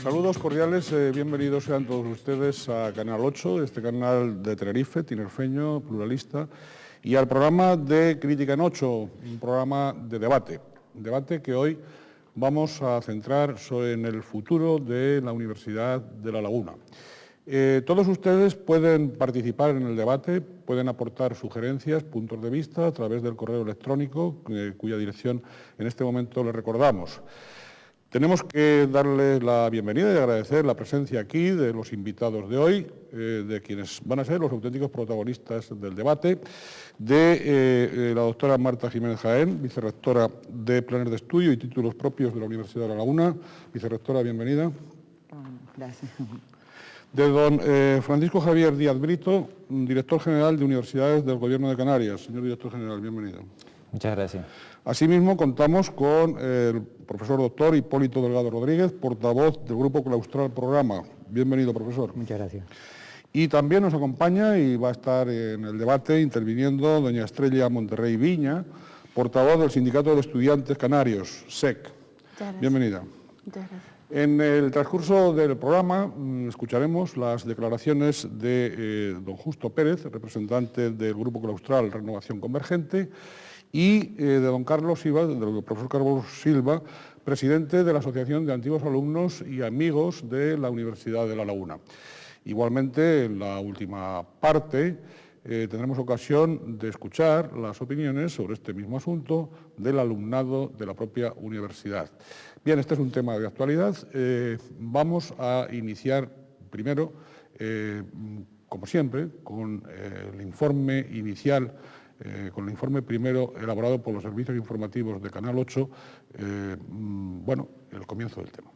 Saludos cordiales, bienvenidos sean todos ustedes a Canal 8, este canal de Tenerife, tinerfeño, pluralista, y al programa de Crítica en 8, un programa de debate que hoy vamos a centrar en el futuro de la Universidad de La Laguna. Todos ustedes pueden participar en el debate, pueden aportar sugerencias, puntos de vista a través del correo electrónico, cuya dirección en este momento les recordamos. Tenemos que darle la bienvenida y agradecer la presencia aquí de los invitados de hoy, de quienes van a ser los auténticos protagonistas del debate, de la doctora Marta Jiménez Jaén, vicerrectora de Planes de Estudio y Títulos Propios de la Universidad de La Laguna. Vicerrectora, bienvenida. Gracias. De don Francisco Javier Díaz Brito, director general de Universidades del Gobierno de Canarias. Señor director general, bienvenido. Muchas gracias. Asimismo, contamos con el profesor doctor Hipólito Delgado Rodríguez, portavoz del Grupo Claustral Programa. Bienvenido, profesor. Muchas gracias. Y también nos acompaña y va a estar en el debate interviniendo doña Estrella Monterrey Viña, portavoz del Sindicato de Estudiantes Canarios, SEC. Bienvenida. Muchas gracias. En el transcurso del programa escucharemos las declaraciones de don Justo Pérez, representante del Grupo Claustral Renovación Convergente, y de don Carlos Silva, del profesor Carlos Silva, presidente de la Asociación de Antiguos Alumnos y Amigos de la Universidad de La Laguna. Igualmente, en la última parte, tendremos ocasión de escuchar las opiniones sobre este mismo asunto del alumnado de la propia universidad. Bien, este es un tema de actualidad. Vamos a iniciar primero, como siempre, con el informe inicial, con el informe primero elaborado por los servicios informativos de Canal 8, el comienzo del tema.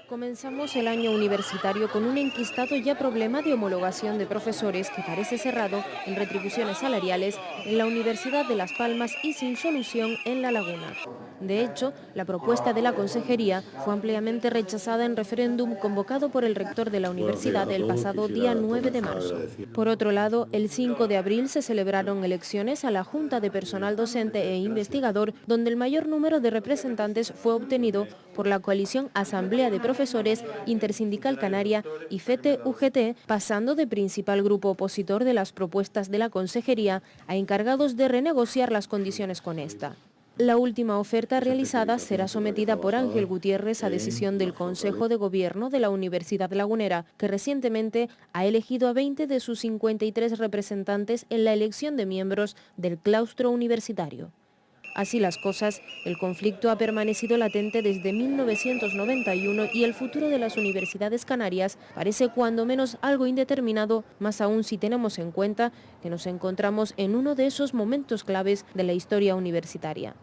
Comenzamos el año universitario con un enquistado ya problema de homologación de profesores que parece cerrado en retribuciones salariales en la Universidad de Las Palmas y sin solución en La Laguna. De hecho, la propuesta de la Consejería fue ampliamente rechazada en referéndum convocado por el rector de la universidad el pasado día 9 de marzo. Por otro lado, el 5 de abril se celebraron elecciones a la Junta de Personal Docente e Investigador, donde el mayor número de representantes fue obtenido por la coalición Asamblea de Profesores Intersindical Canaria y FETE-UGT, pasando de principal grupo opositor de las propuestas de la Consejería a encargados de renegociar las condiciones con esta. La última oferta realizada será sometida por Ángel Gutiérrez a decisión del Consejo de Gobierno de la Universidad Lagunera, que recientemente ha elegido a 20 de sus 53 representantes en la elección de miembros del claustro universitario. Así las cosas, el conflicto ha permanecido latente desde 1991 y el futuro de las universidades canarias parece cuando menos algo indeterminado, más aún si tenemos en cuenta que nos encontramos en uno de esos momentos claves de la historia universitaria.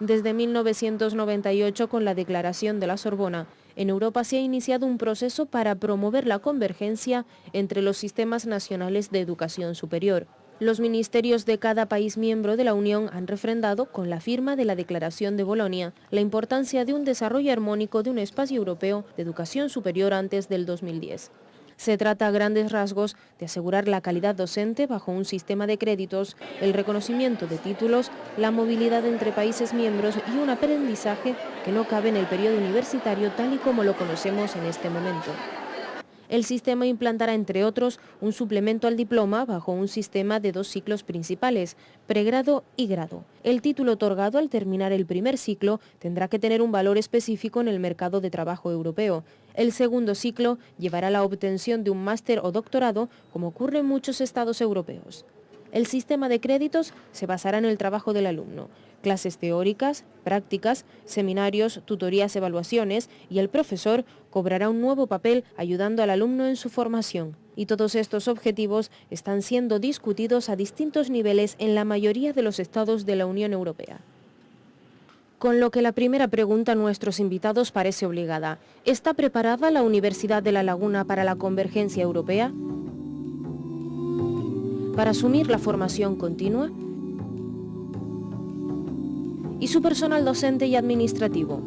Desde 1998, con la Declaración de la Sorbona, en Europa se ha iniciado un proceso para promover la convergencia entre los sistemas nacionales de educación superior. Los ministerios de cada país miembro de la Unión han refrendado, con la firma de la Declaración de Bolonia, la importancia de un desarrollo armónico de un espacio europeo de educación superior antes del 2010. Se trata a grandes rasgos de asegurar la calidad docente bajo un sistema de créditos, el reconocimiento de títulos, la movilidad entre países miembros y un aprendizaje que no cabe en el periodo universitario tal y como lo conocemos en este momento. El sistema implantará, entre otros, un suplemento al diploma bajo un sistema de 2 ciclos principales, pregrado y grado. El título otorgado al terminar el primer ciclo tendrá que tener un valor específico en el mercado de trabajo europeo. El segundo ciclo llevará a la obtención de un máster o doctorado, como ocurre en muchos estados europeos. El sistema de créditos se basará en el trabajo del alumno. Clases teóricas, prácticas, seminarios, tutorías, evaluaciones, y el profesor cobrará un nuevo papel ayudando al alumno en su formación. Y todos estos objetivos están siendo discutidos a distintos niveles en la mayoría de los estados de la Unión Europea. Con lo que la primera pregunta a nuestros invitados parece obligada. ¿Está preparada la Universidad de La Laguna para la convergencia europea? ¿Para asumir la formación continua? ¿Y su personal docente y administrativo?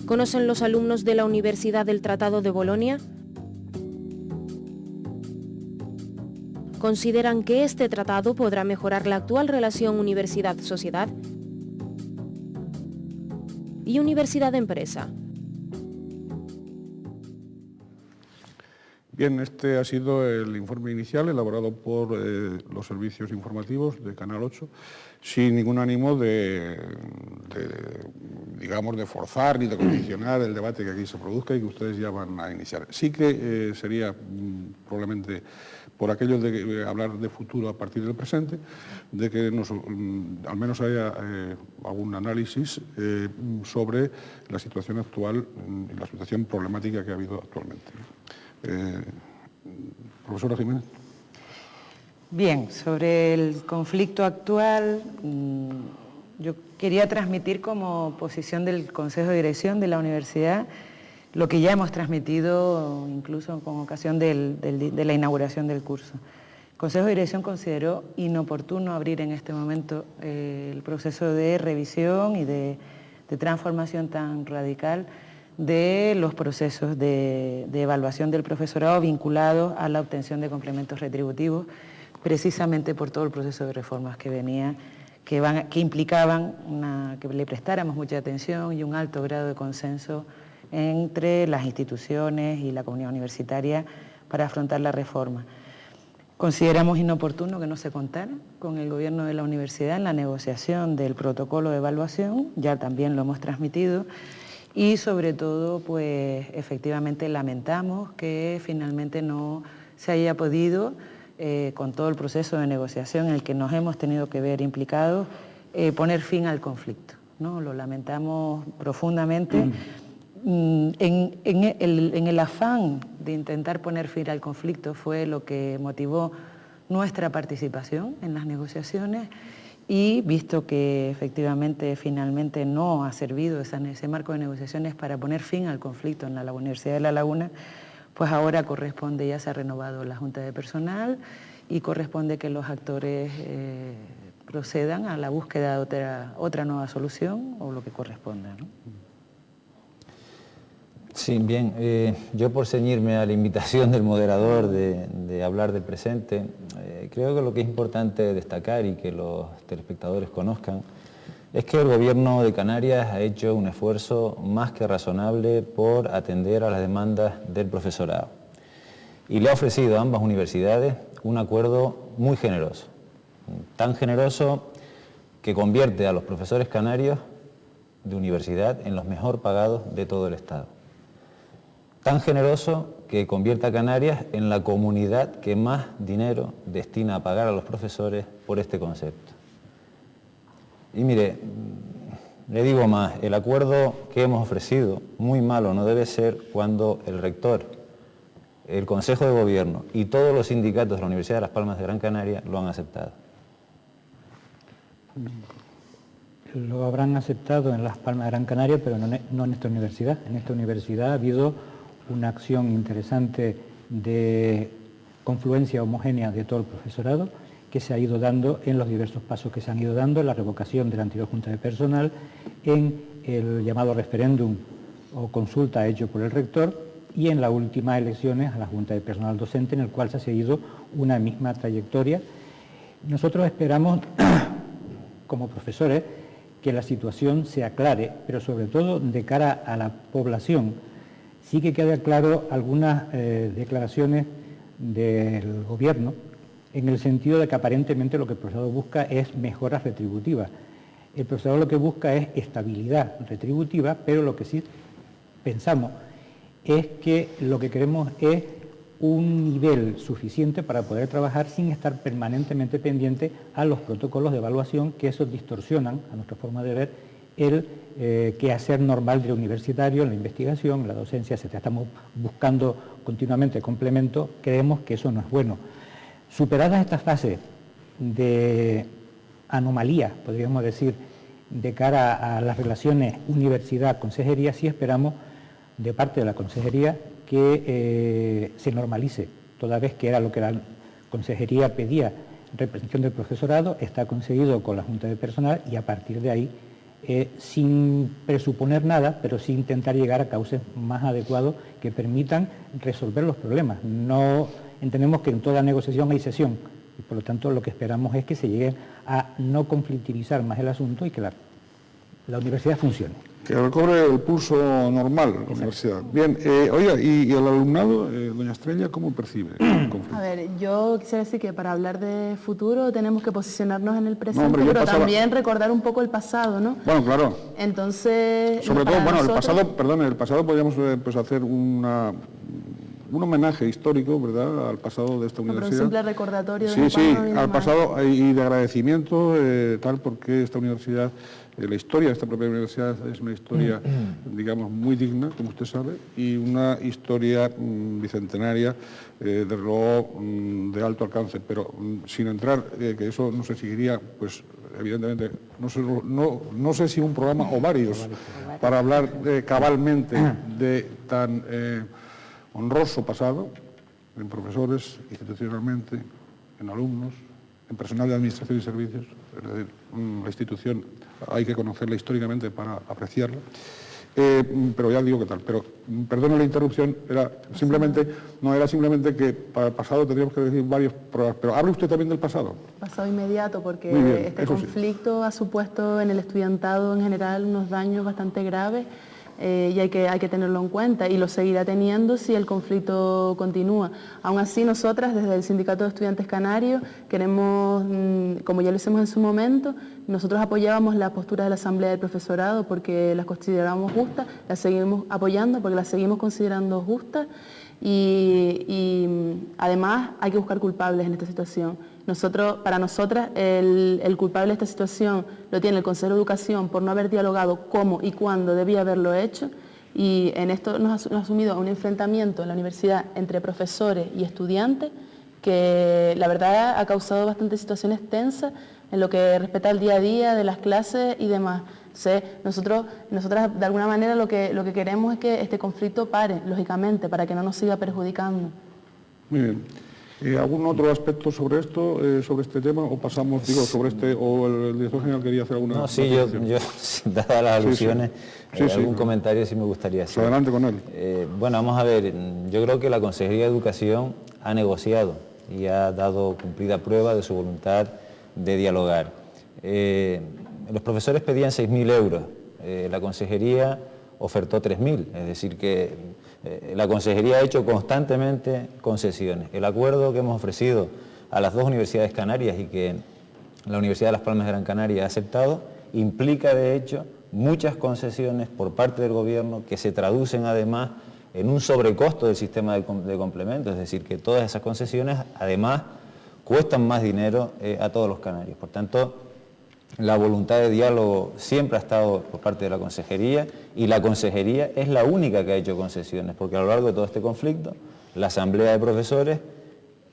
¿Conocen los alumnos de la Universidad del Tratado de Bolonia? ¿Consideran que este tratado podrá mejorar la actual relación universidad-sociedad? y Universidad de Empresa. Bien, este ha sido el informe inicial elaborado por los servicios informativos de Canal 8, sin ningún ánimo digamos, de forzar ni de condicionar el debate que aquí se produzca y que ustedes ya van a iniciar. Sí que sería probablemente por aquello de hablar de futuro a partir del presente, de que al menos haya algún análisis sobre la situación actual, la situación problemática que ha habido actualmente. Profesora Jiménez. Bien, sobre el conflicto actual, yo quería transmitir como posición del Consejo de Dirección de la Universidad lo que ya hemos transmitido incluso con ocasión de la inauguración del curso. El Consejo de Dirección consideró inoportuno abrir en este momento el proceso de revisión y de transformación tan radical de los procesos de evaluación del profesorado vinculados a la obtención de complementos retributivos, precisamente por todo el proceso de reformas que venía, que implicaban que le prestáramos mucha atención y un alto grado de consenso entre las instituciones y la comunidad universitaria para afrontar la reforma. Consideramos inoportuno que no se contara con el gobierno de la universidad en la negociación del protocolo de evaluación, ya también lo hemos transmitido, y sobre todo, pues efectivamente lamentamos que finalmente no se haya podido, con todo el proceso de negociación en el que nos hemos tenido que ver implicados, poner fin al conflicto, ¿no? Lo lamentamos profundamente. En el afán de intentar poner fin al conflicto fue lo que motivó nuestra participación en las negociaciones, y visto que efectivamente finalmente no ha servido ese marco de negociaciones para poner fin al conflicto en la Universidad de La Laguna, pues ahora corresponde, ya se ha renovado la Junta de Personal y corresponde que los actores procedan a la búsqueda de otra nueva solución o lo que corresponda, ¿no? Sí, bien. Yo, por ceñirme a la invitación del moderador de hablar del presente, creo que lo que es importante destacar y que los telespectadores conozcan es que el Gobierno de Canarias ha hecho un esfuerzo más que razonable por atender a las demandas del profesorado y le ha ofrecido a ambas universidades un acuerdo muy generoso, tan generoso que convierte a los profesores canarios de universidad en los mejor pagados de todo el Estado. Tan generoso que convierte a Canarias en la comunidad que más dinero destina a pagar a los profesores por este concepto. Y mire, le digo más, el acuerdo que hemos ofrecido, muy malo no debe ser cuando el rector, el Consejo de Gobierno y todos los sindicatos de la Universidad de Las Palmas de Gran Canaria lo han aceptado. Lo habrán aceptado en Las Palmas de Gran Canaria, pero no en esta universidad. En esta universidad ha habido una acción interesante de confluencia homogénea de todo el profesorado que se ha ido dando en los diversos pasos que se han ido dando, en la revocación de la anterior Junta de Personal, en el llamado referéndum o consulta hecho por el rector y en las últimas elecciones a la Junta de Personal Docente, en el cual se ha seguido una misma trayectoria. Nosotros esperamos, como profesores, que la situación se aclare, pero sobre todo de cara a la población. Sí que queda claro algunas declaraciones del Gobierno en el sentido de que aparentemente lo que el profesorado busca es mejoras retributivas. El profesorado lo que busca es estabilidad retributiva, pero lo que sí pensamos es que lo que queremos es un nivel suficiente para poder trabajar sin estar permanentemente pendiente a los protocolos de evaluación, que esos distorsionan, a nuestra forma de ver, el quehacer normal del universitario, en la investigación, en la docencia, etc. Estamos buscando continuamente complementos, creemos que eso no es bueno. Superadas estas fases de anomalía, podríamos decir, de cara a las relaciones universidad-consejería, sí esperamos de parte de la consejería que se normalice, toda vez que era lo que la consejería pedía, representación del profesorado, está conseguido con la Junta de Personal y a partir de ahí, sin presuponer nada, pero sí intentar llegar a cauces más adecuados que permitan resolver los problemas. No entendemos que en toda negociación hay sesión y por lo tanto lo que esperamos es que se llegue a no conflictivizar más el asunto y que la universidad funcione. Que recobre el pulso normal la universidad. Bien, oiga, ¿y el alumnado, doña Estrella, cómo percibe el conflicto? A ver, yo quisiera decir que para hablar de futuro tenemos que posicionarnos en el presente, hombre, pero también recordar un poco el pasado, ¿no? Bueno, claro. Entonces, Sobre todo, bueno, nosotros, el pasado podríamos pues hacer un homenaje histórico, ¿verdad?, al pasado de esta pero universidad. un simple recordatorio de Sí, lo sí, pasado y al demás. pasado y de agradecimiento, tal, porque esta universidad, la historia de esta propia universidad es una historia, digamos, muy digna, como usted sabe, y una historia bicentenaria, desde luego, de alto alcance, pero sin entrar, que eso nos exigiría, pues, evidentemente, no sé si un programa o varios, para hablar cabalmente de tan honroso pasado, en profesores, institucionalmente, en alumnos, en personal de administración y servicios. Es decir, la institución hay que conocerla históricamente para apreciarla. Pero ya digo qué tal. Pero, perdone la interrupción, era simplemente que para el pasado tendríamos que decir varios programas. Pero hable usted también del pasado. Pasado inmediato, porque Muy bien, este eso sí. conflicto ha supuesto en el estudiantado en general unos daños bastante graves y hay que tenerlo en cuenta y lo seguirá teniendo si el conflicto continúa. Aún así, nosotras desde el Sindicato de Estudiantes Canarios queremos, como ya lo hicimos en su momento, nosotros apoyábamos la postura de la Asamblea del Profesorado porque las consideramos justas, las seguimos apoyando porque las seguimos considerando justas y además hay que buscar culpables en esta situación. Para nosotras, el culpable de esta situación lo tiene el Consejo de Educación por no haber dialogado cómo y cuándo debía haberlo hecho y en esto nos ha asumido un enfrentamiento en la universidad entre profesores y estudiantes que la verdad ha causado bastantes situaciones tensas en lo que respecta al día a día de las clases y demás. Nosotras de alguna manera lo que queremos es que este conflicto pare, lógicamente, para que no nos siga perjudicando. Muy bien. ¿Algún otro aspecto sobre esto, sobre este tema, o pasamos, digo, sobre este, o el director general quería hacer alguna... No, sí, yo dadas las alusiones, algún comentario sí me gustaría hacer. Adelante con él. Bueno, vamos a ver, yo creo que la Consejería de Educación ha negociado y ha dado cumplida prueba de su voluntad de dialogar. Los profesores pedían 6.000 euros, la Consejería ofertó 3.000, es decir que la Consejería ha hecho constantemente concesiones. El acuerdo que hemos ofrecido a las dos universidades canarias y que la Universidad de Las Palmas de Gran Canaria ha aceptado, implica de hecho muchas concesiones por parte del Gobierno que se traducen además en un sobrecosto del sistema de complementos, es decir, que todas esas concesiones además cuestan más dinero a todos los canarios. Por tanto, la voluntad de diálogo siempre ha estado por parte de la Consejería y la Consejería es la única que ha hecho concesiones, porque a lo largo de todo este conflicto la Asamblea de Profesores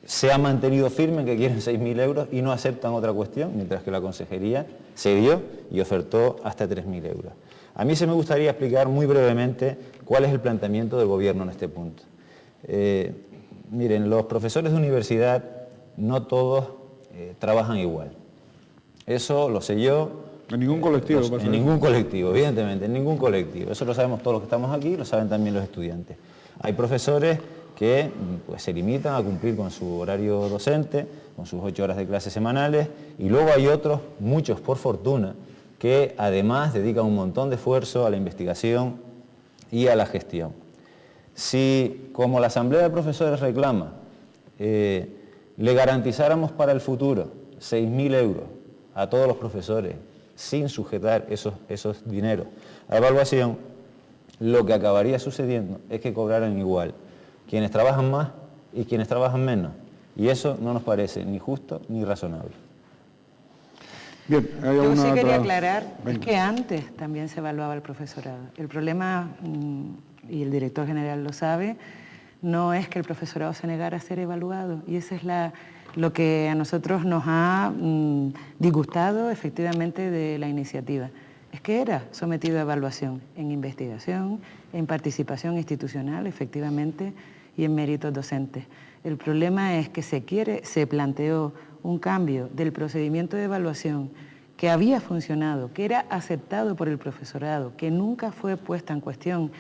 se ha mantenido firme en que quieren 6.000 euros y no aceptan otra cuestión, mientras que la Consejería cedió y ofertó hasta 3.000 euros. A mí se me gustaría explicar muy brevemente cuál es el planteamiento del Gobierno en este punto. Miren, los profesores de universidad no todos trabajan igual. Eso lo sé yo. En ningún colectivo. En ningún colectivo, evidentemente, en ningún colectivo. Eso lo sabemos todos los que estamos aquí, lo saben también los estudiantes. Hay profesores que pues, se limitan a cumplir con su horario docente, con sus 8 horas de clases semanales, y luego hay otros, muchos por fortuna, que además dedican un montón de esfuerzo a la investigación y a la gestión. Si, como la Asamblea de Profesores reclama, le garantizáramos para el futuro 6.000 euros a todos los profesores, sin sujetar esos dineros a evaluación, lo que acabaría sucediendo es que cobraran igual quienes trabajan más y quienes trabajan menos. Y eso no nos parece ni justo ni razonable. Bien, yo sí quería aclarar, es que antes también se evaluaba el profesorado. El problema, y el director general lo sabe, no es que el profesorado se negara a ser evaluado, y esa es lo que a nosotros nos ha disgustado efectivamente de la iniciativa. Es que era sometido a evaluación en investigación, en participación institucional, efectivamente, y en méritos docentes. El problema es que se planteó un cambio del procedimiento de evaluación que había funcionado, que era aceptado por el profesorado, que nunca fue puesta en cuestión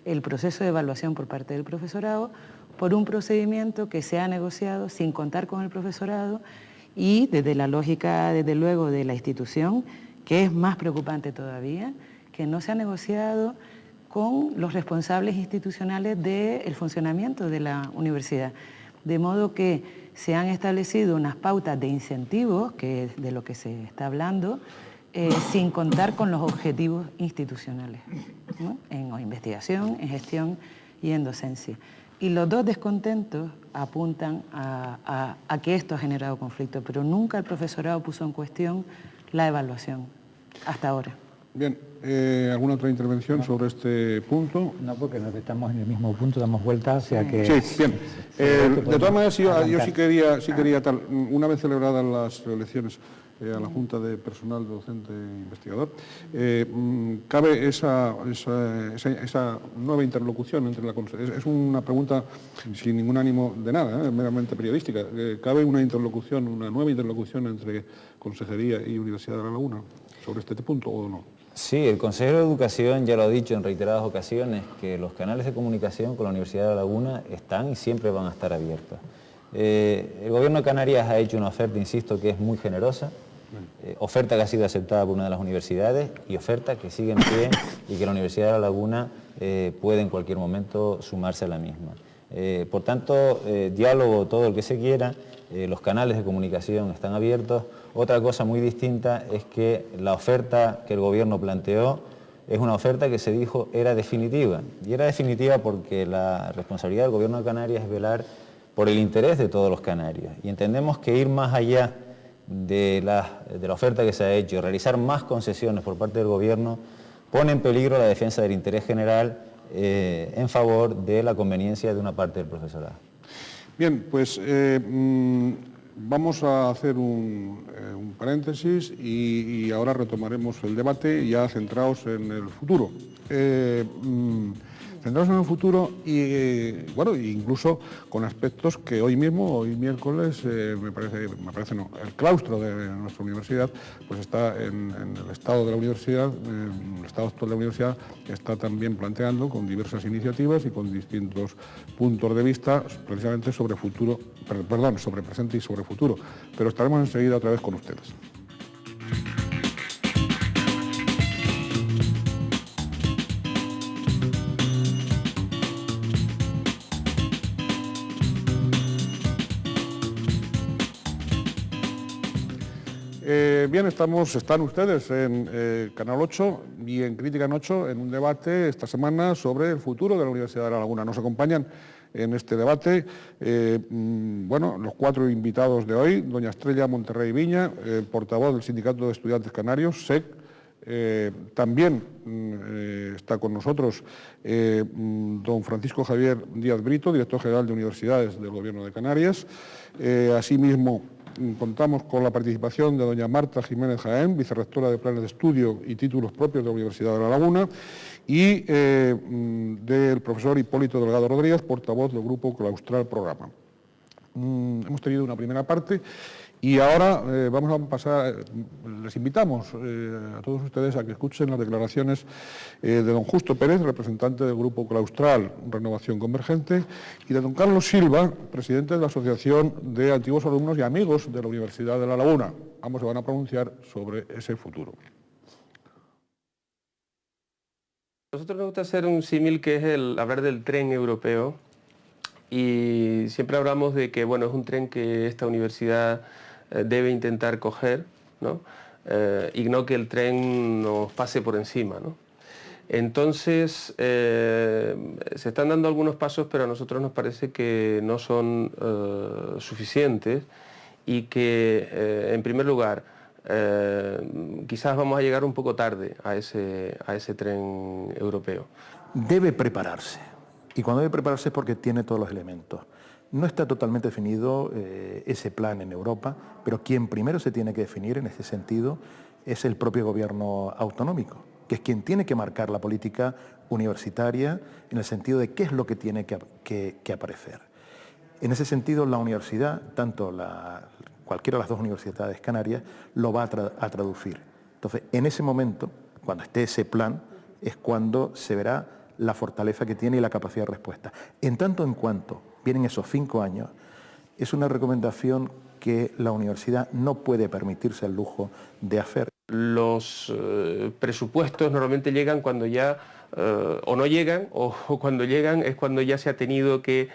el proceso de evaluación por parte del profesorado, por un procedimiento que se ha negociado sin contar con el profesorado y desde la lógica, desde luego, de la institución, que es más preocupante todavía, que no se ha negociado con los responsables institucionales del funcionamiento de la universidad. De modo que se han establecido unas pautas de incentivos, que es de lo que se está hablando, sin contar con los objetivos institucionales, ¿no? En investigación, en gestión y en docencia. Y los dos descontentos apuntan a que esto ha generado conflicto, pero nunca el profesorado puso en cuestión la evaluación, hasta ahora. Bien, ¿alguna otra intervención sobre este punto? No, porque nos estamos en el mismo punto, damos vuelta hacia que... Sí, bien. De todas maneras, yo sí quería tal, una vez celebradas las elecciones a la Junta de Personal Docente e Investigador, cabe esa nueva interlocución entre la consejería. Es una pregunta sin ningún ánimo de nada, meramente periodística. ¿Cabe una nueva interlocución entre Consejería y Universidad de La Laguna sobre este punto o no? Sí, el consejero de Educación ya lo ha dicho en reiteradas ocasiones, que los canales de comunicación con la Universidad de La Laguna están y siempre van a estar abiertos. El Gobierno de Canarias ha hecho una oferta, insisto, que es muy generosa, oferta que ha sido aceptada por una de las universidades y oferta que sigue en pie y que la Universidad de La Laguna puede en cualquier momento sumarse a la misma. Por tanto, diálogo todo el que se quiera, los canales de comunicación están abiertos. Otra cosa muy distinta es que la oferta que el Gobierno planteó es una oferta que se dijo era definitiva. Y era definitiva porque la responsabilidad del Gobierno de Canarias es velar por el interés de todos los canarios. Y entendemos que ir más allá de la oferta que se ha hecho, realizar más concesiones por parte del Gobierno, pone en peligro la defensa del interés general en favor de la conveniencia de una parte del profesorado. Bien, pues vamos a hacer un paréntesis y ahora retomaremos el debate ya centrados en el futuro. Centrados en el futuro y, bueno, incluso con aspectos que hoy miércoles, el claustro de nuestra universidad, pues está en el estado de la universidad, el estado actual de la universidad está también planteando con diversas iniciativas y con distintos puntos de vista, precisamente sobre presente y sobre futuro. Pero estaremos enseguida otra vez con ustedes. Bien, están ustedes en Canal 8 y en Crítica en 8 en un debate esta semana sobre el futuro de la Universidad de La Laguna. Nos acompañan en este debate los 4 invitados de hoy: doña Estrella Monterrey Viña, portavoz del Sindicato de Estudiantes Canarios, SEC. También está con nosotros don Francisco Javier Díaz Brito, director general de Universidades del Gobierno de Canarias. Asimismo, contamos con la participación de doña Marta Jiménez Jaén, vicerrectora de Planes de Estudio y Títulos Propios de la Universidad de La Laguna, y del profesor Hipólito Delgado Rodríguez, portavoz del Grupo Claustral Programa. Hemos tenido una primera parte y ahora vamos a pasar, les invitamos a todos ustedes a que escuchen las declaraciones de don Justo Pérez, representante del Grupo Claustral Renovación Convergente, y de don Carlos Silva, presidente de la Asociación de Antiguos Alumnos y Amigos de la Universidad de La Laguna. Ambos se van a pronunciar sobre ese futuro. A nosotros nos gusta hacer un símil que es el hablar del tren europeo, y siempre hablamos de que, bueno, es un tren que esta universidad debe intentar coger, ¿no? Y no que el tren nos pase por encima, ¿no? Entonces, se están dando algunos pasos, pero a nosotros nos parece que no son suficientes y que, en primer lugar, quizás vamos a llegar un poco tarde a ese tren europeo. Debe prepararse, y cuando debe prepararse es porque tiene todos los elementos. No está totalmente definido ese plan en Europa, pero quien primero se tiene que definir en ese sentido es el propio gobierno autonómico, que es quien tiene que marcar la política universitaria en el sentido de qué es lo que tiene que aparecer. En ese sentido, la universidad, cualquiera de las 2 universidades canarias, lo va a traducir. Entonces, en ese momento, cuando esté ese plan, es cuando se verá la fortaleza que tiene y la capacidad de respuesta. En tanto en cuanto vienen esos 5 años, es una recomendación que la universidad no puede permitirse el lujo de hacer. los presupuestos normalmente llegan cuando ya, o no llegan, o cuando llegan es cuando ya se ha tenido que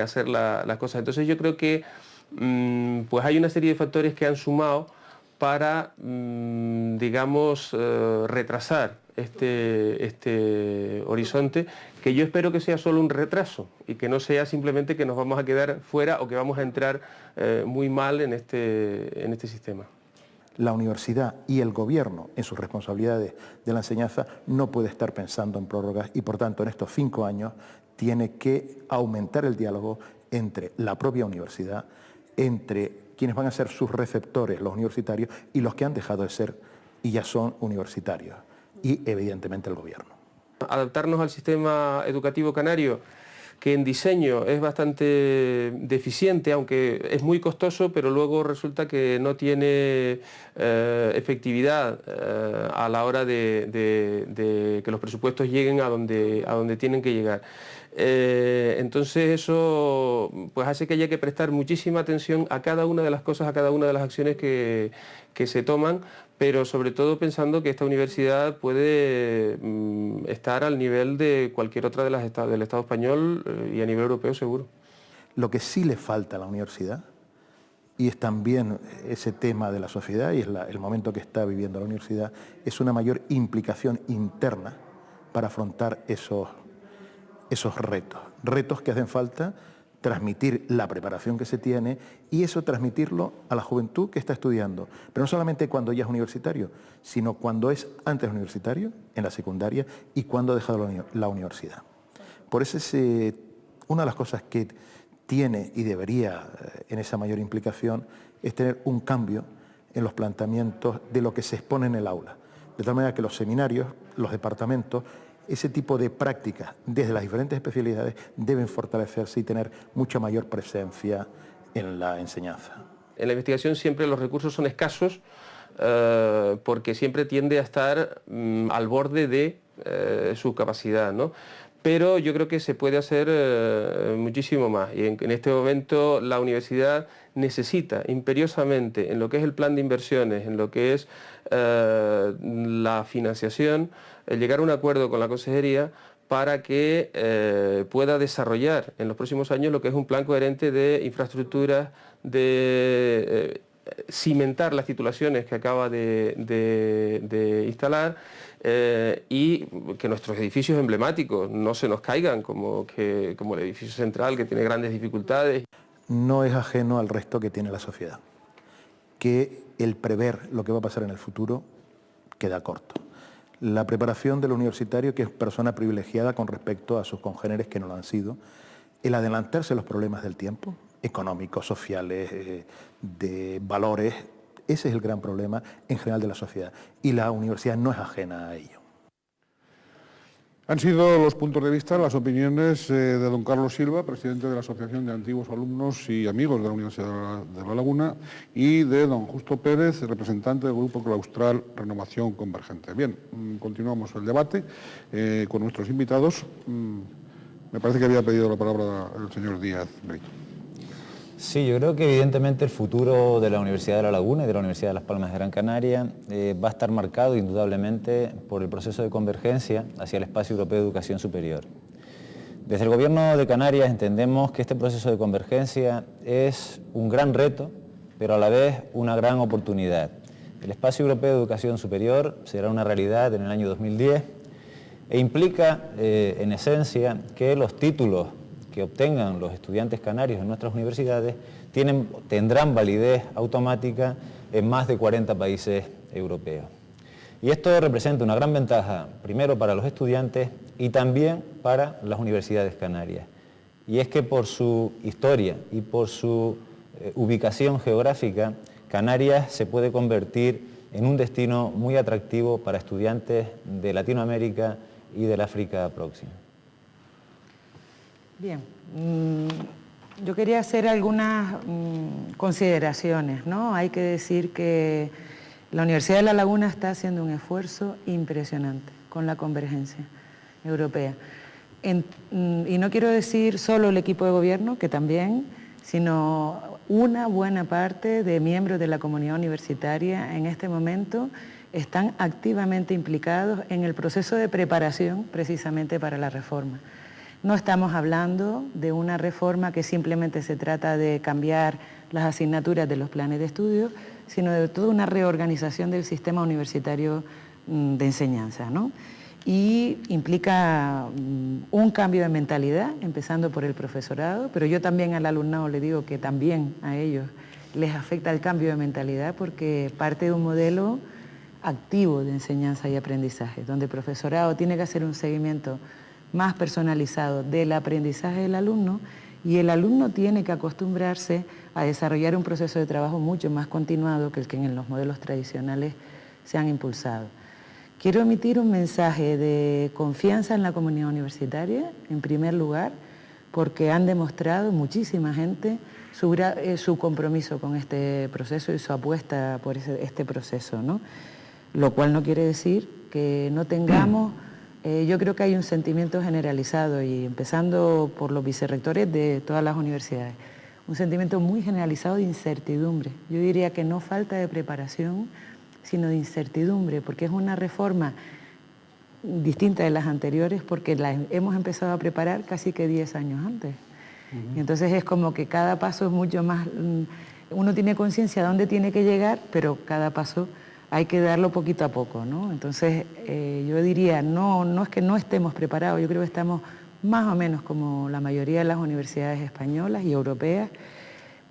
hacer las cosas. Entonces yo creo que pues hay una serie de factores que han sumado para, digamos, retrasar este horizonte, que yo espero que sea solo un retraso y que no sea simplemente que nos vamos a quedar fuera o que vamos a entrar muy mal en este sistema. La universidad y el gobierno, en sus responsabilidades de la enseñanza, no puede estar pensando en prórrogas y, por tanto, en estos 5 años tiene que aumentar el diálogo entre la propia universidad, entre quienes van a ser sus receptores, los universitarios, y los que han dejado de ser y ya son universitarios, y evidentemente el gobierno. Adaptarnos al sistema educativo canario, que en diseño es bastante deficiente, aunque es muy costoso, pero luego resulta que no tiene efectividad a la hora de que los presupuestos lleguen a donde tienen que llegar. Entonces eso pues hace que haya que prestar muchísima atención a cada una de las cosas, a cada una de las acciones que se toman, pero sobre todo pensando que esta universidad puede estar al nivel de cualquier otra del Estado español y a nivel europeo seguro. Lo que sí le falta a la universidad, y es también ese tema de la sociedad y es el momento que está viviendo la universidad, es una mayor implicación interna para afrontar esos retos que hacen falta, transmitir la preparación que se tiene y eso transmitirlo a la juventud que está estudiando. Pero no solamente cuando ya es universitario, sino cuando es antes universitario, en la secundaria, y cuando ha dejado la universidad. Por eso es una de las cosas que tiene y debería, en esa mayor implicación, es tener un cambio en los planteamientos de lo que se expone en el aula. De tal manera que los seminarios, los departamentos, ese tipo de prácticas desde las diferentes especialidades deben fortalecerse y tener mucha mayor presencia en la enseñanza. En la investigación siempre los recursos son escasos porque siempre tiende a estar al borde de su capacidad, ¿no? Pero yo creo que se puede hacer muchísimo más y en este momento la universidad necesita imperiosamente en lo que es el plan de inversiones, en lo que es la financiación, llegar a un acuerdo con la Consejería para que pueda desarrollar en los próximos años lo que es un plan coherente de infraestructuras, de cimentar las titulaciones que acaba de instalar y que nuestros edificios emblemáticos no se nos caigan como el edificio central, que tiene grandes dificultades. No es ajeno al resto que tiene la sociedad, que el prever lo que va a pasar en el futuro queda corto. La preparación del universitario, que es persona privilegiada con respecto a sus congéneres que no lo han sido, el adelantarse a los problemas del tiempo, económicos, sociales, de valores, ese es el gran problema en general de la sociedad y la universidad no es ajena a ello. Han sido los puntos de vista, las opiniones de don Carlos Silva, presidente de la Asociación de Antiguos Alumnos y Amigos de la Universidad de La Laguna, y de don Justo Pérez, representante del Grupo Claustral Renovación Convergente. Bien, continuamos el debate con nuestros invitados. Me parece que había pedido la palabra el señor Díaz Brito. Sí, yo creo que evidentemente el futuro de la Universidad de La Laguna y de la Universidad de Las Palmas de Gran Canaria va a estar marcado indudablemente por el proceso de convergencia hacia el espacio europeo de educación superior. Desde el Gobierno de Canarias entendemos que este proceso de convergencia es un gran reto, pero a la vez una gran oportunidad. El espacio europeo de educación superior será una realidad en el año 2010 e implica en esencia que los títulos que obtengan los estudiantes canarios en nuestras universidades tendrán validez automática en más de 40 países europeos. Y esto representa una gran ventaja, primero para los estudiantes y también para las universidades canarias. Y es que por su historia y por su ubicación geográfica, Canarias se puede convertir en un destino muy atractivo para estudiantes de Latinoamérica y del África próxima. Bien, yo quería hacer algunas consideraciones, ¿no? Hay que decir que la Universidad de La Laguna está haciendo un esfuerzo impresionante con la convergencia europea. Y no quiero decir solo el equipo de gobierno, que también, sino una buena parte de miembros de la comunidad universitaria en este momento están activamente implicados en el proceso de preparación precisamente para la reforma. No estamos hablando de una reforma que simplemente se trata de cambiar las asignaturas de los planes de estudio, sino de toda una reorganización del sistema universitario de enseñanza, ¿no? Y implica un cambio de mentalidad, empezando por el profesorado, pero yo también al alumnado le digo que también a ellos les afecta el cambio de mentalidad porque parte de un modelo activo de enseñanza y aprendizaje, donde el profesorado tiene que hacer un seguimiento más personalizado del aprendizaje del alumno y el alumno tiene que acostumbrarse a desarrollar un proceso de trabajo mucho más continuado que el que en los modelos tradicionales se han impulsado. Quiero emitir un mensaje de confianza en la comunidad universitaria, en primer lugar, porque han demostrado muchísima gente su compromiso con este proceso y su apuesta por este proceso, ¿no? Lo cual no quiere decir que no tengamos, yo creo que hay un sentimiento generalizado y empezando por los vicerrectores de todas las universidades, un sentimiento muy generalizado de incertidumbre. Yo diría que no falta de preparación, sino de incertidumbre, porque es una reforma distinta de las anteriores porque la hemos empezado a preparar casi que 10 años antes. Y entonces es como que cada paso es mucho más, uno tiene conciencia de dónde tiene que llegar, pero cada paso hay que darlo poquito a poco, ¿no? Entonces yo diría, no es que no estemos preparados, yo creo que estamos más o menos como la mayoría de las universidades españolas y europeas,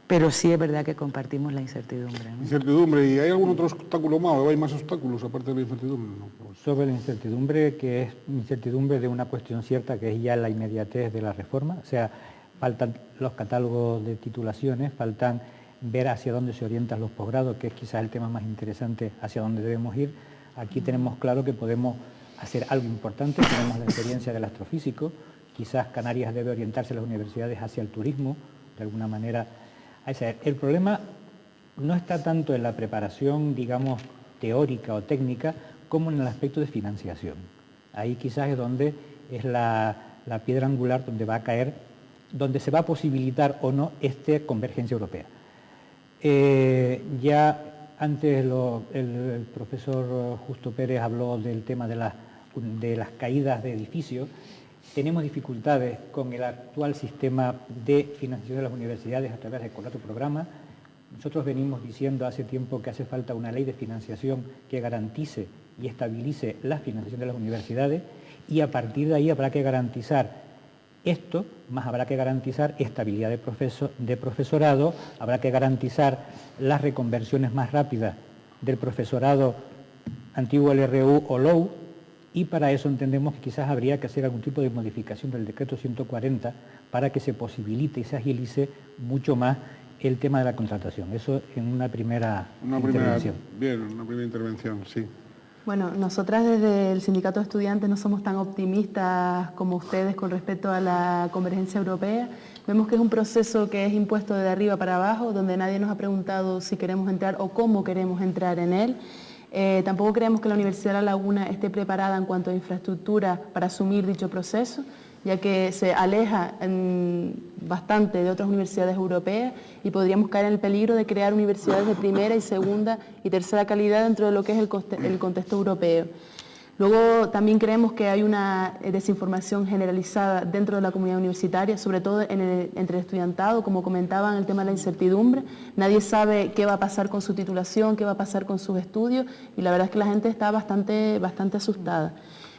pero sí es verdad que compartimos la incertidumbre, ¿no? Incertidumbre, ¿y hay algún otro obstáculo más o hay más obstáculos aparte de la incertidumbre? No, pues... Sobre la incertidumbre, que es incertidumbre de una cuestión cierta, que es ya la inmediatez de la reforma, o sea, faltan los catálogos de titulaciones, faltan ver hacia dónde se orientan los posgrados, que es quizás el tema más interesante, hacia dónde debemos ir. Aquí tenemos claro que podemos hacer algo importante, tenemos la experiencia del astrofísico, quizás Canarias debe orientarse a las universidades hacia el turismo, de alguna manera. El problema no está tanto en la preparación, digamos, teórica o técnica, como en el aspecto de financiación. Ahí quizás es donde es la piedra angular donde va a caer, donde se va a posibilitar o no esta convergencia europea. Ya antes el profesor Justo Pérez habló del tema de las caídas de edificios. Tenemos dificultades con el actual sistema de financiación de las universidades a través del contrato programa. Nosotros venimos diciendo hace tiempo que hace falta una ley de financiación que garantice y estabilice la financiación de las universidades y a partir de ahí habrá que garantizar esto, más habrá que garantizar estabilidad de profesorado, habrá que garantizar las reconversiones más rápidas del profesorado antiguo LRU o LOU, y para eso entendemos que quizás habría que hacer algún tipo de modificación del decreto 140 para que se posibilite y se agilice mucho más el tema de la contratación. Eso en una primera intervención. Bien, una primera intervención, sí. Bueno, nosotras desde el Sindicato de Estudiantes no somos tan optimistas como ustedes con respecto a la convergencia europea. Vemos que es un proceso que es impuesto de arriba para abajo, donde nadie nos ha preguntado si queremos entrar o cómo queremos entrar en él. Tampoco creemos que la Universidad de La Laguna esté preparada en cuanto a infraestructura para asumir dicho proceso, ya que se aleja bastante de otras universidades europeas y podríamos caer en el peligro de crear universidades de primera y segunda y tercera calidad dentro de lo que es el contexto europeo. Luego también creemos que hay una desinformación generalizada dentro de la comunidad universitaria, sobre todo entre el estudiantado, como comentaban, el tema de la incertidumbre. Nadie sabe qué va a pasar con su titulación, qué va a pasar con sus estudios y la verdad es que la gente está bastante asustada.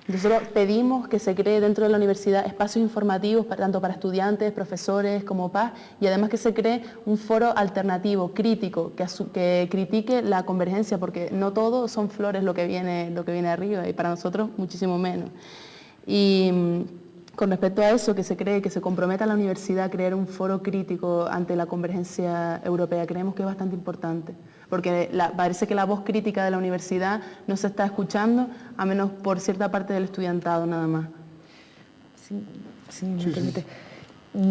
Nosotros pedimos que se cree dentro de la universidad espacios informativos tanto para estudiantes, profesores como PAS y además que se cree un foro alternativo, crítico, que critique la convergencia porque no todo son flores lo que viene arriba y para nosotros muchísimo menos. Y con respecto a eso, que se cree que se comprometa la universidad a crear un foro crítico ante la convergencia europea, creemos que es bastante importante. Porque parece que la voz crítica de la universidad no se está escuchando, a menos por cierta parte del estudiantado nada más. Sí, me permite.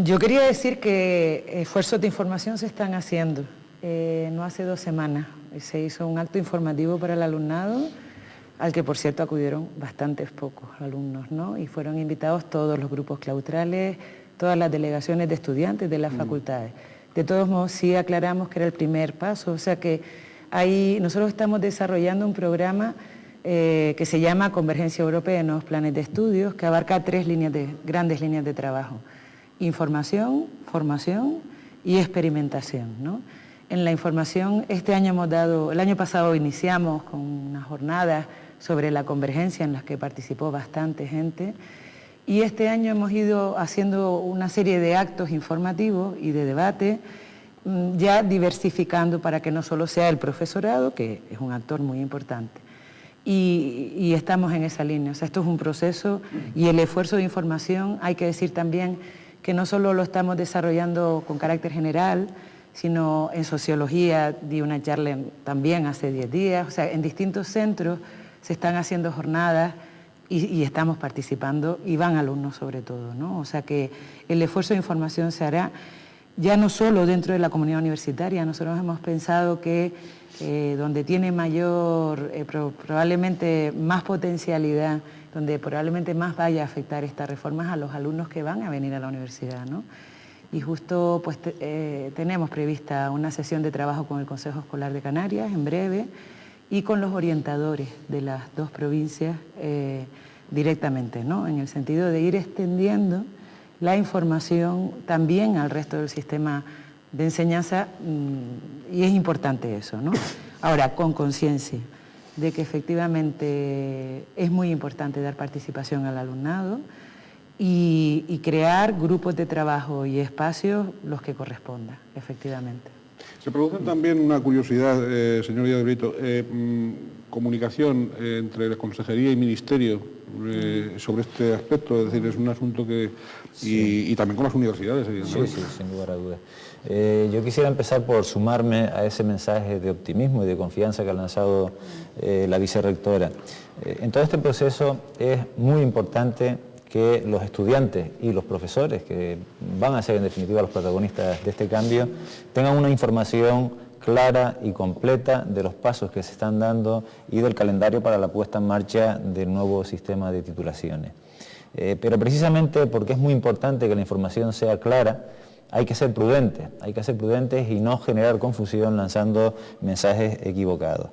Yo quería decir que esfuerzos de información se están haciendo. No hace 2 semanas se hizo un acto informativo para el alumnado, al que por cierto acudieron bastantes pocos alumnos, ¿no? Y fueron invitados todos los grupos claustrales, todas las delegaciones de estudiantes de las facultades. De todos modos, sí aclaramos que era el primer paso, o sea que ahí nosotros estamos desarrollando un programa que se llama Convergencia Europea en Nuevos Planes de Estudios, que abarca grandes líneas de trabajo: información, formación y experimentación, ¿no? En la información, el año pasado iniciamos con unas jornadas sobre la convergencia en las que participó bastante gente, y este año hemos ido haciendo una serie de actos informativos y de debate, ya diversificando para que no solo sea el profesorado, que es un actor muy importante, y estamos en esa línea. O sea, esto es un proceso, y el esfuerzo de información, hay que decir también que no solo lo estamos desarrollando con carácter general, sino en sociología, di una charla también hace 10 días, o sea, en distintos centros se están haciendo jornadas y estamos participando, y van alumnos sobre todo, ¿no? O sea que el esfuerzo de información se hará ya no solo dentro de la comunidad universitaria. Nosotros hemos pensado que donde tiene mayor, probablemente más potencialidad, donde probablemente más vaya a afectar estas reformas a los alumnos que van a venir a la universidad, ¿no? Y justo pues tenemos prevista una sesión de trabajo con el Consejo Escolar de Canarias en breve, y con los orientadores de las dos provincias directamente, ¿no? En el sentido de ir extendiendo la información también al resto del sistema de enseñanza, y es importante eso, ¿no? Ahora, con conciencia de que efectivamente es muy importante dar participación al alumnado y crear grupos de trabajo y espacios los que corresponda, efectivamente. Se produce también una curiosidad, señor Díaz de Brito, comunicación entre la Consejería y Ministerio sobre este aspecto, es decir, es un asunto que... Y también con las universidades, evidentemente. Sí, sin lugar a dudas. Yo quisiera empezar por sumarme a ese mensaje de optimismo y de confianza que ha lanzado la vicerrectora. En todo este proceso es muy importante que los estudiantes y los profesores, que van a ser en definitiva los protagonistas de este cambio, tengan una información clara y completa de los pasos que se están dando y del calendario para la puesta en marcha del nuevo sistema de titulaciones. Pero precisamente porque es muy importante que la información sea clara, hay que ser prudentes y no generar confusión lanzando mensajes equivocados.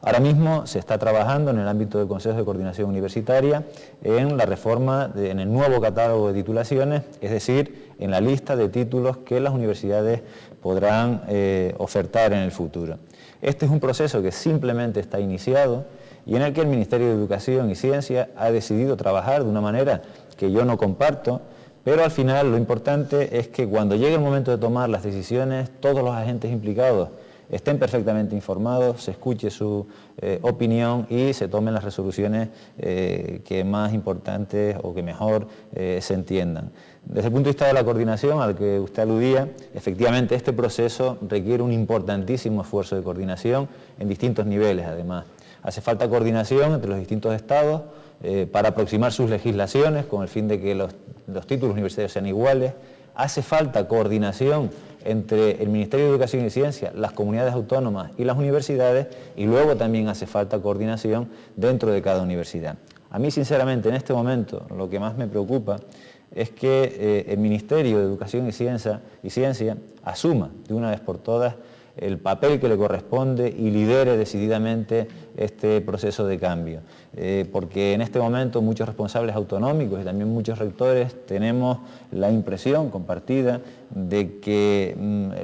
Ahora mismo se está trabajando en el ámbito del Consejo de Coordinación Universitaria en la reforma, en el nuevo catálogo de titulaciones, es decir, en la lista de títulos que las universidades podrán ofertar en el futuro. Este es un proceso que simplemente está iniciado y en el que el Ministerio de Educación y Ciencia ha decidido trabajar de una manera que yo no comparto, pero al final lo importante es que cuando llegue el momento de tomar las decisiones, todos los agentes implicados estén perfectamente informados, se escuche su opinión y se tomen las resoluciones que más importantes o que mejor se entiendan. Desde el punto de vista de la coordinación al que usted aludía, efectivamente este proceso requiere un importantísimo esfuerzo de coordinación en distintos niveles además. Hace falta coordinación entre los distintos estados para aproximar sus legislaciones con el fin de que los títulos universitarios sean iguales. Hace falta coordinación entre el Ministerio de Educación y Ciencia, las comunidades autónomas y las universidades, y luego también hace falta coordinación dentro de cada universidad. A mí, sinceramente, en este momento, lo que más me preocupa es que el Ministerio de Educación y Ciencia asuma de una vez por todas el papel que le corresponde y lidere decididamente este proceso de cambio. Porque en este momento muchos responsables autonómicos y también muchos rectores tenemos la impresión compartida de que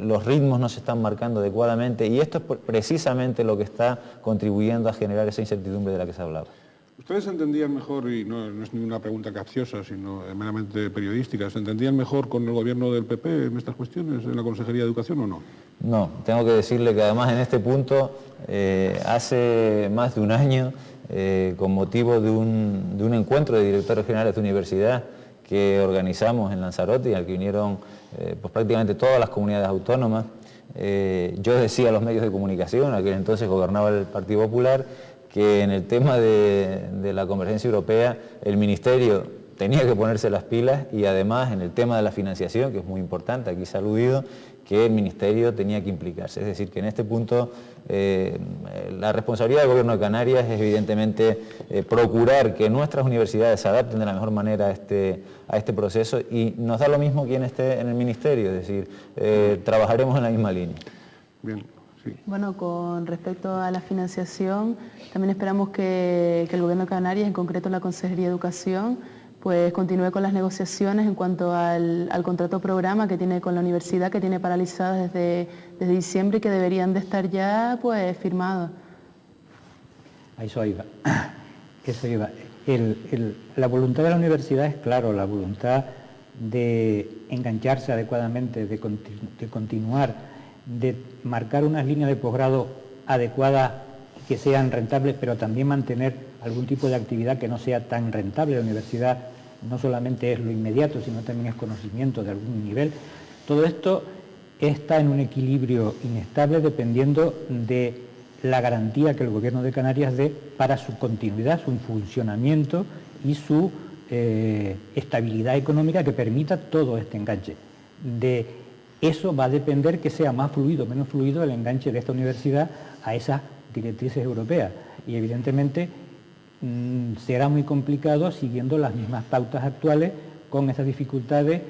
los ritmos no se están marcando adecuadamente, y esto es precisamente lo que está contribuyendo a generar esa incertidumbre de la que se hablaba. ¿Ustedes se entendían mejor, y no es ninguna pregunta capciosa, sino meramente periodística, se entendían mejor con el gobierno del PP en estas cuestiones, en la Consejería de Educación, o no? No, tengo que decirle que además en este punto, hace más de un año, con motivo de un encuentro de directores generales de universidad que organizamos en Lanzarote y al que vinieron pues prácticamente todas las comunidades autónomas, yo decía a los medios de comunicación, aquel entonces gobernaba el Partido Popular, que en el tema de la convergencia europea el Ministerio tenía que ponerse las pilas y además en el tema de la financiación, que es muy importante, aquí se ha aludido, que el Ministerio tenía que implicarse. Es decir, que en este punto la responsabilidad del Gobierno de Canarias es evidentemente procurar que nuestras universidades se adapten de la mejor manera a este proceso, y nos da lo mismo quien esté en el Ministerio, es decir, trabajaremos en la misma línea. Bien. Sí. Bueno, con respecto a la financiación, también esperamos que el Gobierno de Canarias, en concreto la Consejería de Educación, pues continúe con las negociaciones en cuanto al contrato programa que tiene con la universidad, que tiene paralizadas desde diciembre y que deberían de estar ya pues firmados. A eso iba. La voluntad de la universidad es claro, la voluntad de engancharse adecuadamente, de continuar, de marcar unas líneas de posgrado adecuadas que sean rentables, pero también mantener algún tipo de actividad que no sea tan rentable. La universidad no solamente es lo inmediato, sino también es conocimiento de algún nivel. Todo esto está en un equilibrio inestable dependiendo de la garantía que el Gobierno de Canarias dé para su continuidad, su funcionamiento y su estabilidad económica que permita todo este enganche. De eso va a depender que sea más fluido o menos fluido el enganche de esta universidad a esas directrices europeas. Y evidentemente será muy complicado siguiendo las mismas pautas actuales con esas dificultades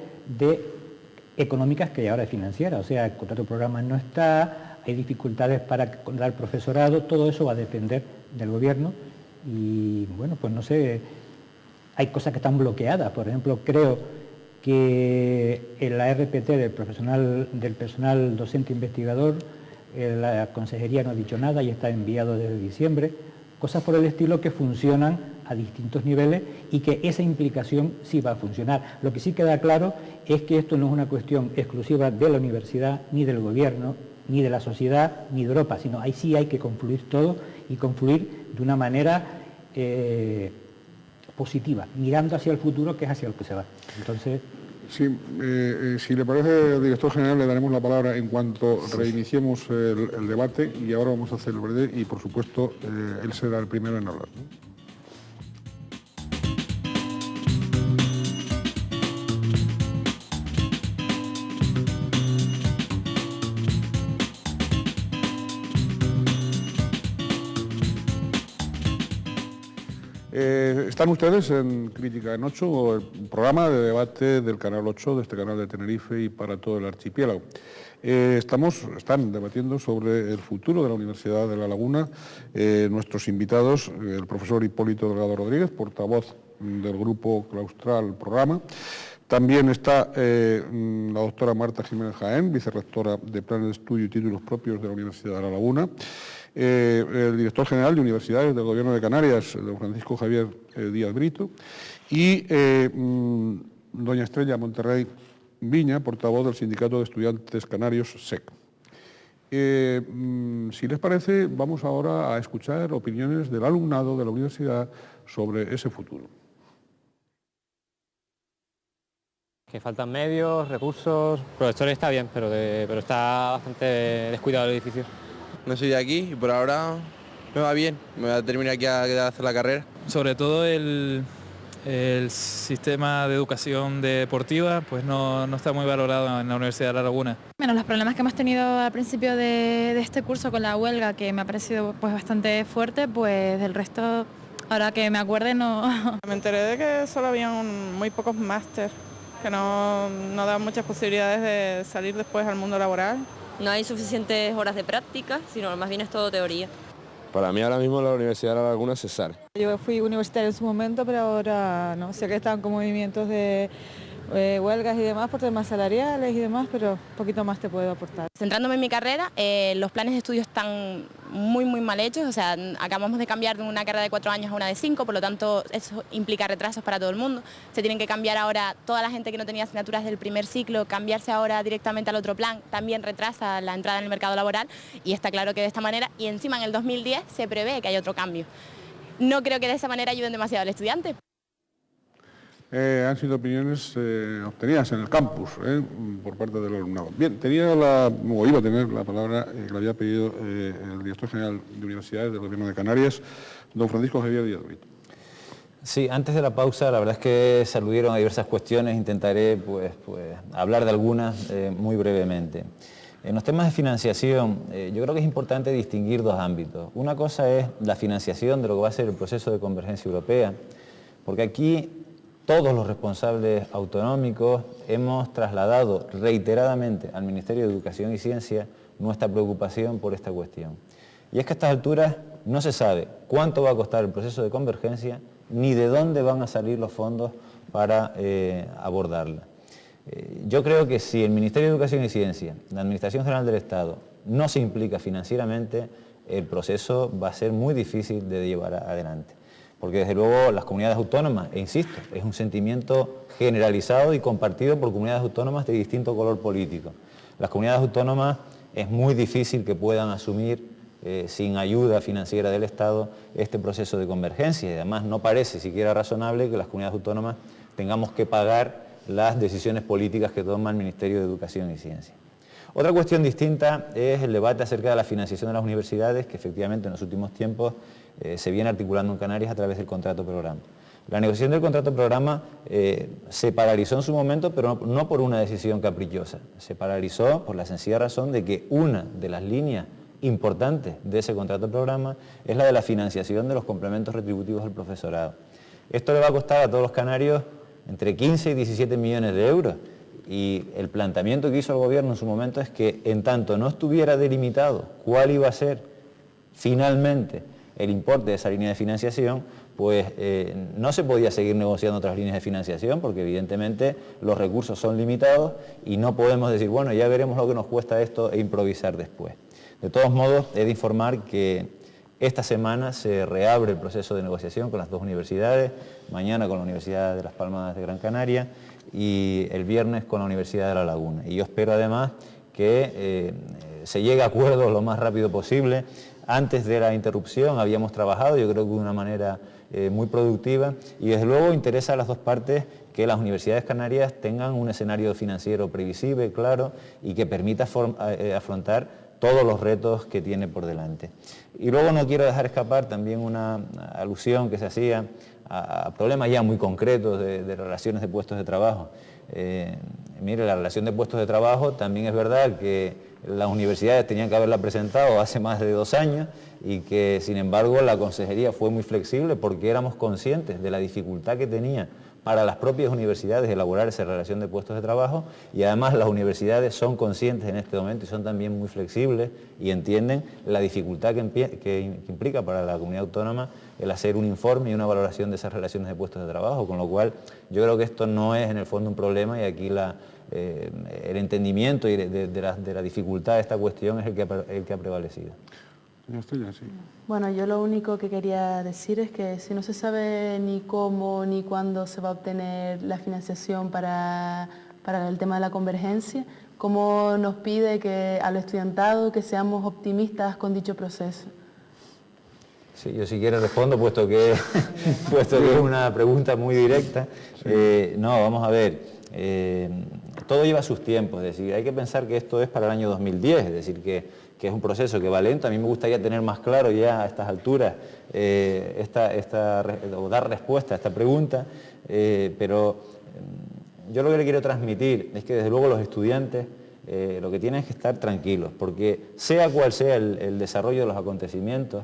económicas que hay ahora financieras. O sea, el contrato de programa no está, hay dificultades para dar profesorado, todo eso va a depender del Gobierno y, bueno, pues no sé, hay cosas que están bloqueadas. Por ejemplo, creo que en la RPT del personal docente investigador, la Consejería no ha dicho nada y está enviado desde diciembre, cosas por el estilo que funcionan a distintos niveles y que esa implicación sí va a funcionar. Lo que sí queda claro es que esto no es una cuestión exclusiva de la universidad, ni del Gobierno, ni de la sociedad, ni de Europa, sino ahí sí hay que confluir todo y confluir de una manera positiva, mirando hacia el futuro, que es hacia el que se va. Entonces, sí, si le parece, director general, le daremos la palabra en cuanto reiniciemos el debate, y ahora vamos a hacer el breve y, por supuesto, él será el primero en hablar, ¿no? Están ustedes en Crítica en 8, el programa de debate del Canal 8, de este canal de Tenerife y para todo el archipiélago. Están debatiendo sobre el futuro de la Universidad de La Laguna. Nuestros invitados, el profesor Hipólito Delgado Rodríguez, portavoz del Grupo Claustral Programa. También está la doctora Marta Jiménez Jaén, vicerrectora de Planes de Estudio y Títulos Propios de la Universidad de La Laguna. El director general de Universidades del Gobierno de Canarias, don Francisco Javier Díaz Brito, y doña Estrella Monterrey Viña, portavoz del Sindicato de Estudiantes Canarios, SEC. Si les parece, vamos ahora a escuchar opiniones del alumnado de la universidad sobre ese futuro. Que faltan medios, recursos, profesores está bien, pero está bastante descuidado el edificio. No soy de aquí y por ahora me va bien, me voy a terminar aquí a hacer la carrera. Sobre todo el sistema de educación deportiva pues no está muy valorado en la Universidad de La Laguna. Bueno, los problemas que hemos tenido al principio de este curso con la huelga, que me ha parecido pues bastante fuerte, pues del resto, ahora que me acuerde, no... Me enteré de que solo había muy pocos máster, que no daban muchas posibilidades de salir después al mundo laboral. No hay suficientes horas de práctica, sino más bien es todo teoría. Para mí ahora mismo la Universidad de La Laguna es Cesar. Yo fui universitaria en su momento, pero ahora no. Sé que están con movimientos de huelgas y demás por temas salariales y demás, pero un poquito más te puedo aportar. Centrándome en mi carrera, los planes de estudio están muy mal hechos, o sea, acabamos de cambiar de una carrera de 4 años a una de 5, por lo tanto eso implica retrasos para todo el mundo. Se tienen que cambiar ahora, toda la gente que no tenía asignaturas del primer ciclo, cambiarse ahora directamente al otro plan, también retrasa la entrada en el mercado laboral, y está claro que de esta manera, y encima en el 2010 se prevé que hay otro cambio. No creo que de esa manera ayuden demasiado al estudiante. Han sido opiniones obtenidas en el campus por parte del alumnado. Bien, iba a tener la palabra que le había pedido el director general de Universidades del Gobierno de Canarias, don Francisco Javier Díaz Brito. Sí, antes de la pausa, la verdad es que se aludieron a diversas cuestiones, intentaré pues, hablar de algunas muy brevemente. En los temas de financiación, yo creo que es importante distinguir dos ámbitos. Una cosa es la financiación de lo que va a ser el proceso de convergencia europea, porque aquí todos los responsables autonómicos hemos trasladado reiteradamente al Ministerio de Educación y Ciencia nuestra preocupación por esta cuestión. Y es que a estas alturas no se sabe cuánto va a costar el proceso de convergencia ni de dónde van a salir los fondos para abordarla. Yo creo que si el Ministerio de Educación y Ciencia, la Administración General del Estado, no se implica financieramente, el proceso va a ser muy difícil de llevar adelante. Porque desde luego las comunidades autónomas, e insisto, es un sentimiento generalizado y compartido por comunidades autónomas de distinto color político. Las comunidades autónomas es muy difícil que puedan asumir sin ayuda financiera del Estado este proceso de convergencia y además no parece siquiera razonable que las comunidades autónomas tengamos que pagar las decisiones políticas que toma el Ministerio de Educación y Ciencia. Otra cuestión distinta es el debate acerca de la financiación de las universidades, que efectivamente en los últimos tiempos se viene articulando en Canarias a través del contrato programa. La negociación del contrato programa se paralizó en su momento, pero no por una decisión caprichosa. Se paralizó por la sencilla razón de que una de las líneas importantes de ese contrato programa es la de la financiación de los complementos retributivos del profesorado. Esto le va a costar a todos los canarios entre 15 y 17 millones de euros y el planteamiento que hizo el gobierno en su momento es que en tanto no estuviera delimitado cuál iba a ser finalmente el importe de esa línea de financiación, pues no se podía seguir negociando otras líneas de financiación porque evidentemente los recursos son limitados y no podemos decir, bueno, ya veremos lo que nos cuesta esto e improvisar después. De todos modos, he de informar que esta semana se reabre el proceso de negociación con las dos universidades, mañana con la Universidad de Las Palmas de Gran Canaria y el viernes con la Universidad de La Laguna. Y yo espero además que se llegue a acuerdos lo más rápido posible. Antes de la interrupción habíamos trabajado, yo creo que de una manera muy productiva y desde luego interesa a las dos partes que las universidades canarias tengan un escenario financiero previsible, claro y que permita afrontar todos los retos que tiene por delante. Y luego no quiero dejar escapar también una alusión que se hacía a problemas ya muy concretos de relaciones de puestos de trabajo. Mire, la relación de puestos de trabajo también es verdad que las universidades tenían que haberla presentado hace más de 2 años y que sin embargo la consejería fue muy flexible porque éramos conscientes de la dificultad que tenía para las propias universidades elaborar esa relación de puestos de trabajo y además las universidades son conscientes en este momento y son también muy flexibles y entienden la dificultad que implica para la comunidad autónoma el hacer un informe y una valoración de esas relaciones de puestos de trabajo, con lo cual yo creo que esto no es en el fondo un problema y aquí el entendimiento y de la dificultad de esta cuestión es el que ha prevalecido. Bueno, yo lo único que quería decir es que si no se sabe ni cómo ni cuándo se va a obtener la financiación para el tema de la convergencia, ¿cómo nos pide que al estudiantado que seamos optimistas con dicho proceso? Sí, yo si quiere respondo, puesto que es una pregunta muy directa. No, vamos a ver, todo lleva sus tiempos, es decir, hay que pensar que esto es para el año 2010, es decir, que es un proceso que va lento. A mí me gustaría tener más claro ya a estas alturas o dar respuesta a esta pregunta, pero yo lo que le quiero transmitir es que desde luego los estudiantes lo que tienen es que estar tranquilos, porque sea cual sea el desarrollo de los acontecimientos,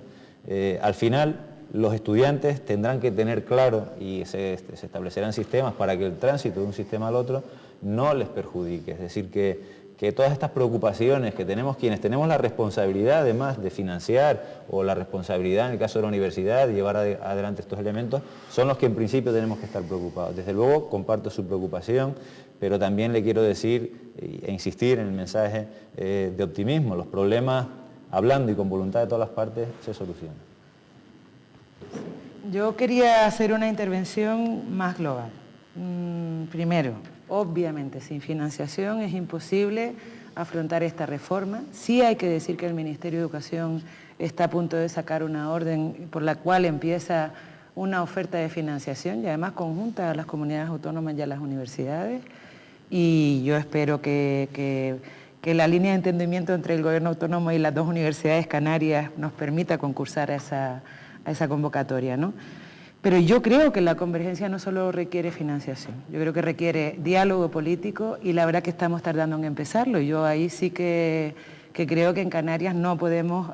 al final los estudiantes tendrán que tener claro y se establecerán sistemas para que el tránsito de un sistema al otro no les perjudique, es decir, que todas estas preocupaciones que tenemos quienes tenemos la responsabilidad además de financiar o la responsabilidad en el caso de la universidad de llevar adelante estos elementos, son los que en principio tenemos que estar preocupados. Desde luego comparto su preocupación, pero también le quiero decir e insistir en el mensaje de optimismo. Los problemas, hablando y con voluntad de todas las partes, se solucionan. Yo quería hacer una intervención más global. Primero, obviamente, sin financiación es imposible afrontar esta reforma. Sí hay que decir que el Ministerio de Educación está a punto de sacar una orden por la cual empieza una oferta de financiación y además conjunta a las comunidades autónomas y a las universidades. Y yo espero que la línea de entendimiento entre el gobierno autónomo y las dos universidades canarias nos permita concursar a esa convocatoria, ¿no? Pero yo creo que la convergencia no solo requiere financiación, yo creo que requiere diálogo político y la verdad que estamos tardando en empezarlo. Yo ahí sí que creo que en Canarias no podemos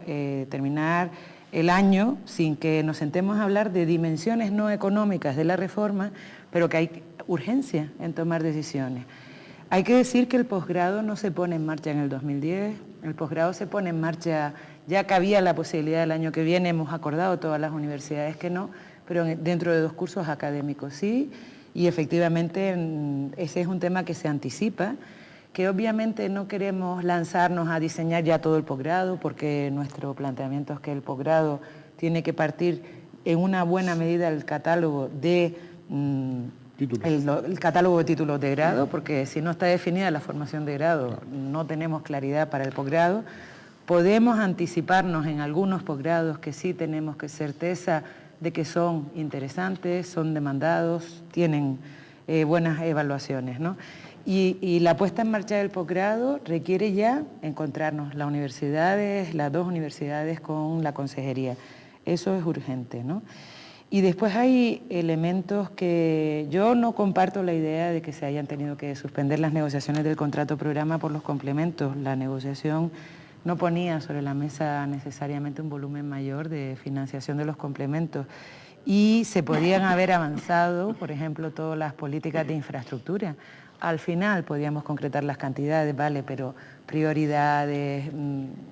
terminar el año sin que nos sentemos a hablar de dimensiones no económicas de la reforma, pero que hay urgencia en tomar decisiones. Hay que decir que el posgrado no se pone en marcha en el 2010, el posgrado se pone en marcha, ya cabía la posibilidad del año que viene, hemos acordado todas las universidades que no, pero dentro de 2 cursos académicos sí, y efectivamente ese es un tema que se anticipa, que obviamente no queremos lanzarnos a diseñar ya todo el posgrado, porque nuestro planteamiento es que el posgrado tiene que partir en una buena medida del catálogo de el catálogo de títulos de grado, porque si no está definida la formación de grado, no tenemos claridad para el posgrado. Podemos anticiparnos en algunos posgrados que sí tenemos certeza de que son interesantes, son demandados, tienen buenas evaluaciones, ¿no? Y la puesta en marcha del posgrado requiere ya encontrarnos las 2 universidades con la consejería. Eso es urgente, ¿no? Y después hay elementos que yo no comparto la idea de que se hayan tenido que suspender las negociaciones del contrato programa por los complementos. La negociación no ponía sobre la mesa necesariamente un volumen mayor de financiación de los complementos y se podían haber avanzado, por ejemplo, todas las políticas de infraestructura. Al final podíamos concretar las cantidades, vale, pero prioridades.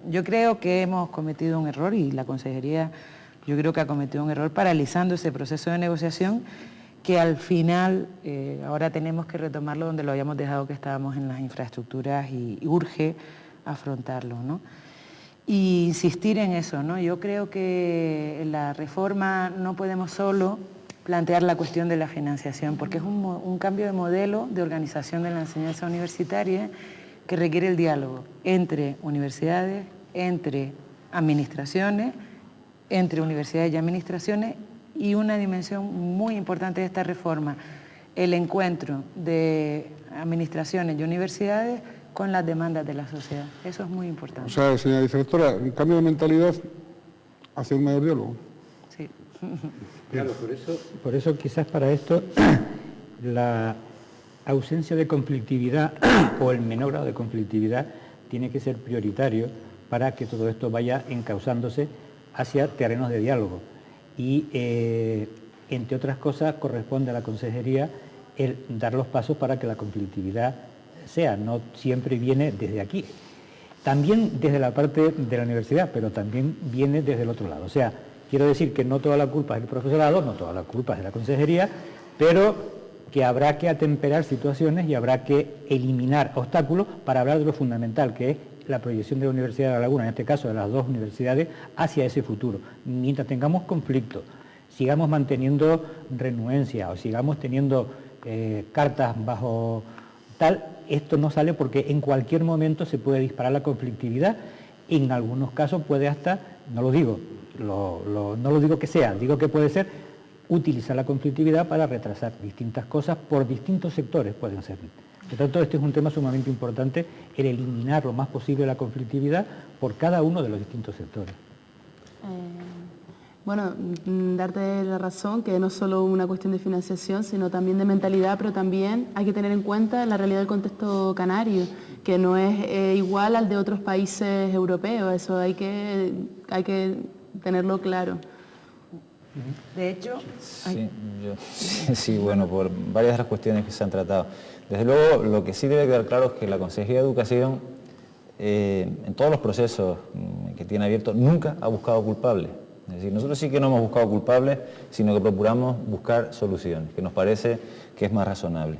Yo creo que hemos cometido un error y la consejería yo creo que ha cometido un error paralizando ese proceso de negociación que al final ahora tenemos que retomarlo donde lo habíamos dejado, que estábamos en las infraestructuras y urge afrontarlo, ¿no? Y insistir en eso, ¿no? Yo creo que en la reforma no podemos solo plantear la cuestión de la financiación, porque es un cambio de modelo de organización de la enseñanza universitaria que requiere el diálogo entre universidades, entre administraciones, entre universidades y administraciones, y una dimensión muy importante de esta reforma, el encuentro de administraciones y universidades con las demandas de la sociedad. Eso es muy importante. O sea, señora vicerectora, un cambio de mentalidad hacia un mayor diálogo. Sí. Claro, por eso quizás para esto la ausencia de conflictividad o el menor grado de conflictividad tiene que ser prioritario para que todo esto vaya encauzándose hacia terrenos de diálogo. Y, entre otras cosas, corresponde a la consejería el dar los pasos para que la conflictividad no siempre viene desde aquí. También desde la parte de la universidad, pero también viene desde el otro lado. O sea, quiero decir que no toda la culpa es del profesorado, no toda la culpa es de la consejería, pero que habrá que atemperar situaciones y habrá que eliminar obstáculos para hablar de lo fundamental, que es la proyección de la Universidad de La Laguna, en este caso de las 2 universidades, hacia ese futuro. Mientras tengamos conflictos, sigamos manteniendo renuencia o sigamos teniendo cartas bajo tal, esto no sale porque en cualquier momento se puede disparar la conflictividad. En algunos casos puede hasta, no lo digo que sea, digo que puede ser utilizar la conflictividad para retrasar distintas cosas por distintos sectores, pueden ser. Por tanto, este es un tema sumamente importante, el eliminar lo más posible la conflictividad por cada uno de los distintos sectores. Bueno, darte la razón, que no es solo una cuestión de financiación, sino también de mentalidad, pero también hay que tener en cuenta la realidad del contexto canario, que no es igual al de otros países europeos, eso hay que tenerlo claro. De hecho... Sí, bueno, por varias de las cuestiones que se han tratado. Desde luego, lo que sí debe quedar claro es que la Consejería de Educación, en todos los procesos que tiene abiertos, nunca ha buscado culpables. Es decir, nosotros sí que no hemos buscado culpables, sino que procuramos buscar soluciones, que nos parece que es más razonable.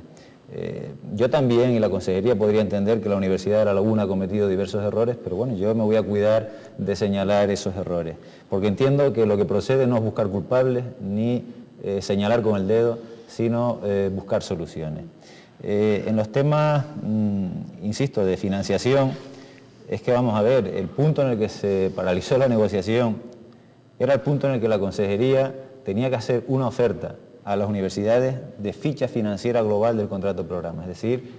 Yo también y la Consejería podría entender que la Universidad de La Laguna ha cometido diversos errores, pero bueno, yo me voy a cuidar de señalar esos errores, porque entiendo que lo que procede no es buscar culpables ni señalar con el dedo, sino buscar soluciones. En los temas, insisto, de financiación, es que vamos a ver, el punto en el que se paralizó la negociación era el punto en el que la Consejería tenía que hacer una oferta a las universidades de ficha financiera global del contrato programa, es decir,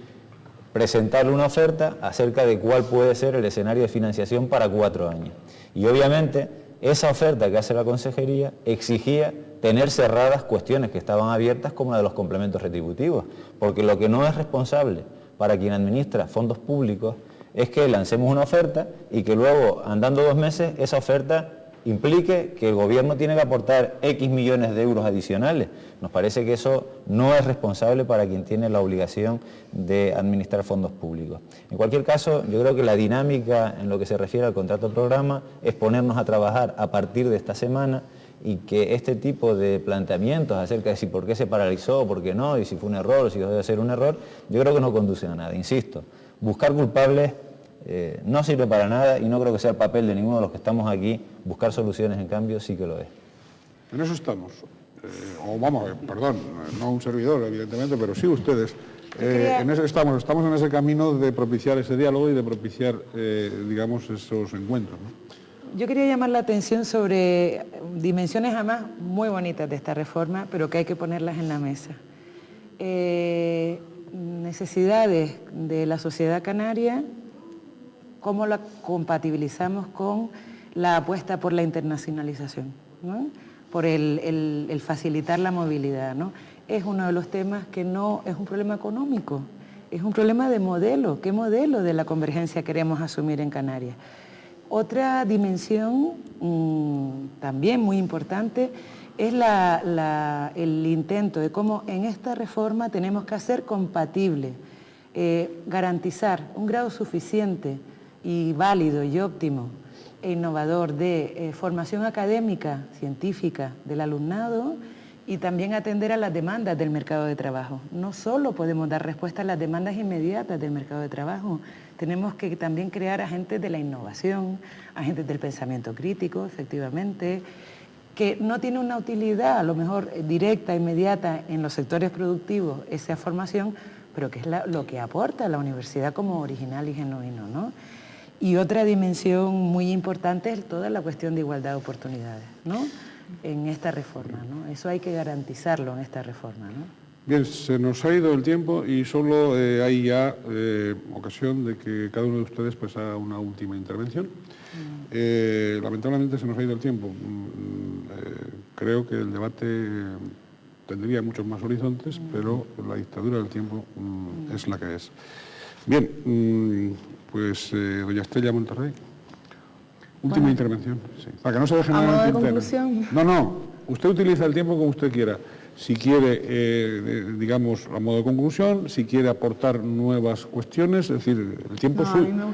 presentarle una oferta acerca de cuál puede ser el escenario de financiación para 4 años. Y obviamente esa oferta que hace la consejería exigía tener cerradas cuestiones que estaban abiertas como la de los complementos retributivos, porque lo que no es responsable para quien administra fondos públicos es que lancemos una oferta y que luego, andando 2 meses, esa oferta implique que el gobierno tiene que aportar X millones de euros adicionales. Nos parece que eso no es responsable para quien tiene la obligación de administrar fondos públicos. En cualquier caso, yo creo que la dinámica en lo que se refiere al contrato programa es ponernos a trabajar a partir de esta semana y que este tipo de planteamientos acerca de si por qué se paralizó, por qué no, y si fue un error, o si debe ser un error, yo creo que no conducen a nada. Insisto, buscar culpables no sirve para nada y no creo que sea el papel de ninguno de los que estamos aquí. Buscar soluciones, en cambio, sí que lo es. En eso estamos. Perdón, no un servidor, evidentemente, pero sí ustedes. En eso estamos en ese camino de propiciar ese diálogo y de propiciar, digamos, esos encuentros, ¿no? Yo quería llamar la atención sobre dimensiones además muy bonitas de esta reforma, pero que hay que ponerlas en la mesa. Necesidades de la sociedad canaria, cómo la compatibilizamos con la apuesta por la internacionalización, ¿no? Por el facilitar la movilidad, ¿no? Es uno de los temas que no es un problema económico, es un problema de modelo. ¿Qué modelo de la convergencia queremos asumir en Canarias? Otra dimensión también muy importante es el intento de cómo en esta reforma tenemos que hacer compatible, garantizar un grado suficiente y válido y óptimo e innovador de formación académica, científica del alumnado y también atender a las demandas del mercado de trabajo. No solo podemos dar respuesta a las demandas inmediatas del mercado de trabajo, tenemos que también crear agentes de la innovación, agentes del pensamiento crítico, efectivamente, que no tiene una utilidad a lo mejor directa, inmediata en los sectores productivos, esa formación, pero que es lo que aporta la universidad como original y genuino, ¿no? Y otra dimensión muy importante es toda la cuestión de igualdad de oportunidades, ¿no? En esta reforma, ¿no? Eso hay que garantizarlo en esta reforma, ¿no? Bien, se nos ha ido el tiempo y solo hay ya ocasión de que cada uno de ustedes pues haga una última intervención. Lamentablemente se nos ha ido el tiempo. Creo que el debate tendría muchos más horizontes, pero la dictadura del tiempo es la que es. Bien, pues doña Estella Monterrey, última intervención. Sí. Para que no se deje nada en el tintero. Conclusión. No, usted utiliza el tiempo como usted quiera. Si quiere, digamos, a modo de conclusión, si quiere aportar nuevas cuestiones, es decir, el tiempo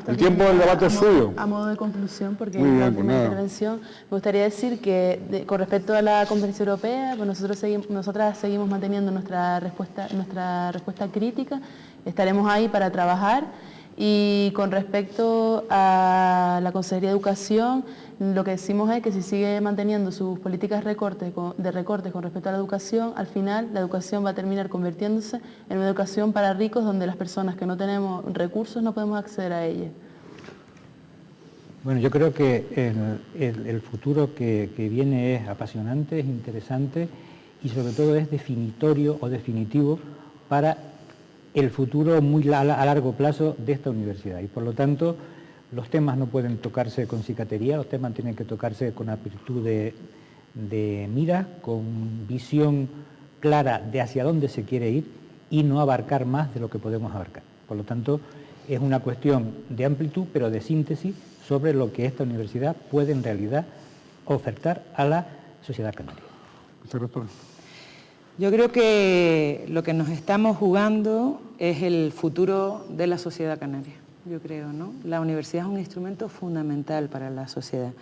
el tiempo del debate es suyo. A modo de conclusión, porque Muy en bien, la pues última nada. intervención me gustaría decir que con respecto a la Conferencia Europea, pues nosotras seguimos manteniendo nuestra respuesta crítica, estaremos ahí para trabajar. Y con respecto a la Consejería de Educación, lo que decimos es que si sigue manteniendo sus políticas de recortes con respecto a la educación, al final la educación va a terminar convirtiéndose en una educación para ricos donde las personas que no tenemos recursos no podemos acceder a ella. Bueno, yo creo que el futuro que viene es apasionante, es interesante y sobre todo es definitorio o definitivo para el futuro muy a largo plazo de esta universidad. Y por lo tanto, los temas no pueden tocarse con cicatería, los temas tienen que tocarse con amplitud de mira, con visión clara de hacia dónde se quiere ir y no abarcar más de lo que podemos abarcar. Por lo tanto, es una cuestión de amplitud, pero de síntesis sobre lo que esta universidad puede en realidad ofertar a la sociedad canaria. Yo creo que lo que nos estamos jugando es el futuro de la sociedad canaria, yo creo, ¿no? La universidad es un instrumento fundamental para la sociedad.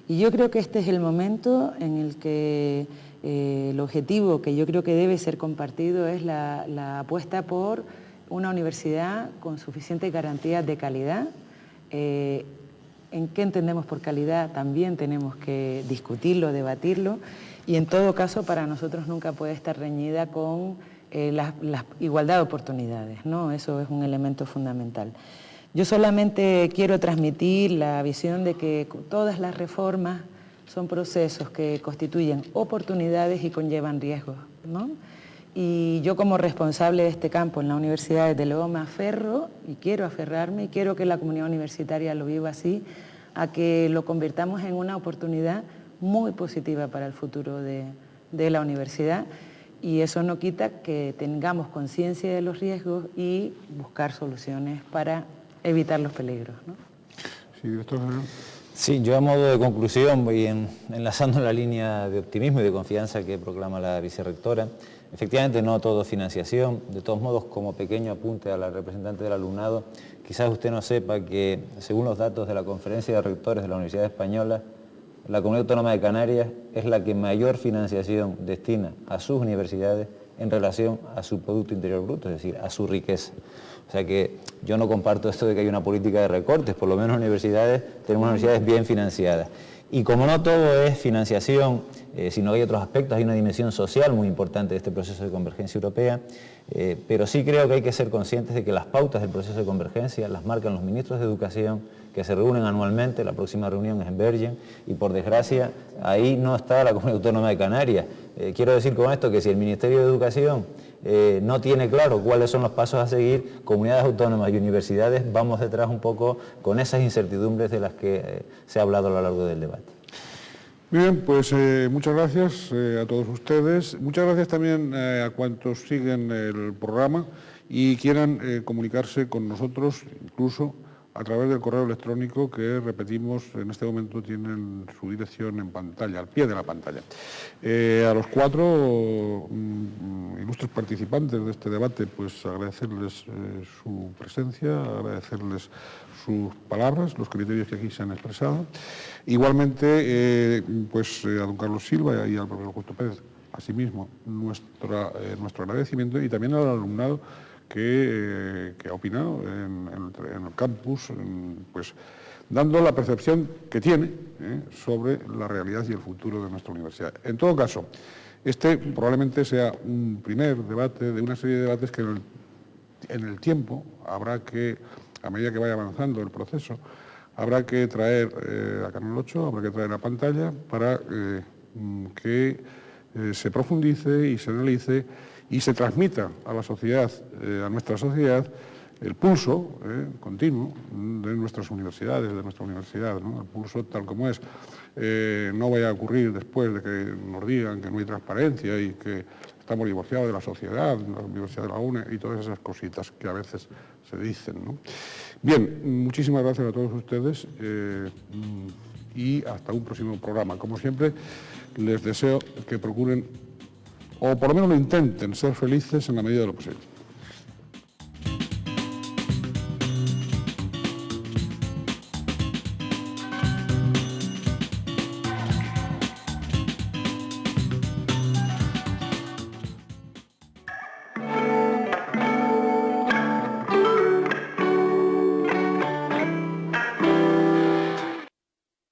Y yo creo que este es el momento en el que el objetivo que yo creo que debe ser compartido es la apuesta por una universidad con suficientes garantías de calidad. ¿En qué entendemos por calidad? También tenemos que discutirlo, debatirlo. Y en todo caso, para nosotros nunca puede estar reñida con la igualdad de oportunidades, ¿no? Eso es un elemento fundamental. Yo solamente quiero transmitir la visión de que todas las reformas son procesos que constituyen oportunidades y conllevan riesgos, ¿no? Y yo como responsable de este campo en la universidad, desde luego me aferro y quiero aferrarme y quiero que la comunidad universitaria lo viva así, a que lo convirtamos en una oportunidad muy positiva para el futuro de la universidad, y eso no quita que tengamos conciencia de los riesgos y buscar soluciones para evitar los peligros, ¿no? Sí, director general. Sí, yo a modo de conclusión voy enlazando la línea de optimismo y de confianza que proclama la vicerrectora. Efectivamente, no todo es financiación. De todos modos, como pequeño apunte a la representante del alumnado, quizás usted no sepa que, según los datos de la Conferencia de Rectores de la Universidad Española, la Comunidad Autónoma de Canarias es la que mayor financiación destina a sus universidades en relación a su Producto Interior Bruto, es decir, a su riqueza. O sea que yo no comparto esto de que hay una política de recortes, por lo menos universidades, tenemos universidades bien financiadas. Y como no todo es financiación, sino que hay otros aspectos, hay una dimensión social muy importante de este proceso de convergencia europea, pero sí creo que hay que ser conscientes de que las pautas del proceso de convergencia las marcan los ministros de Educación, que se reúnen anualmente, la próxima reunión es en Bergen, y por desgracia ahí no está la Comunidad Autónoma de Canarias. Quiero decir con esto que si el Ministerio de Educación no tiene claro cuáles son los pasos a seguir, comunidades autónomas y universidades vamos detrás un poco con esas incertidumbres de las que se ha hablado a lo largo del debate. Bien, pues muchas gracias a todos ustedes. Muchas gracias también a cuantos siguen el programa y quieran comunicarse con nosotros, incluso a través del correo electrónico que, repetimos, en este momento tienen su dirección en pantalla, al pie de la pantalla. A los 4 ilustres participantes de este debate, pues agradecerles su presencia, agradecerles sus palabras, los criterios que aquí se han expresado. Igualmente, pues a don Carlos Silva y al profesor Justo Pérez, asimismo, nuestro agradecimiento, y también al alumnado que ha opinado en el campus, pues dando la percepción que tiene sobre la realidad y el futuro de nuestra universidad. En todo caso, este probablemente sea un primer debate de una serie de debates que en el tiempo habrá que, a medida que vaya avanzando el proceso, habrá que traer a Canal 8, habrá que traer a pantalla para que se profundice y se analice y se transmita a la sociedad, a nuestra sociedad, el pulso continuo de nuestras universidades, de nuestra universidad, ¿no? El pulso tal como es. No vaya a ocurrir después de que nos digan que no hay transparencia y que estamos divorciados de la sociedad, la Universidad de la UNE y todas esas cositas que a veces se dicen, ¿no? Bien, muchísimas gracias a todos ustedes y hasta un próximo programa. Como siempre, les deseo que procuren, o por lo menos lo intenten, ser felices en la medida de lo posible.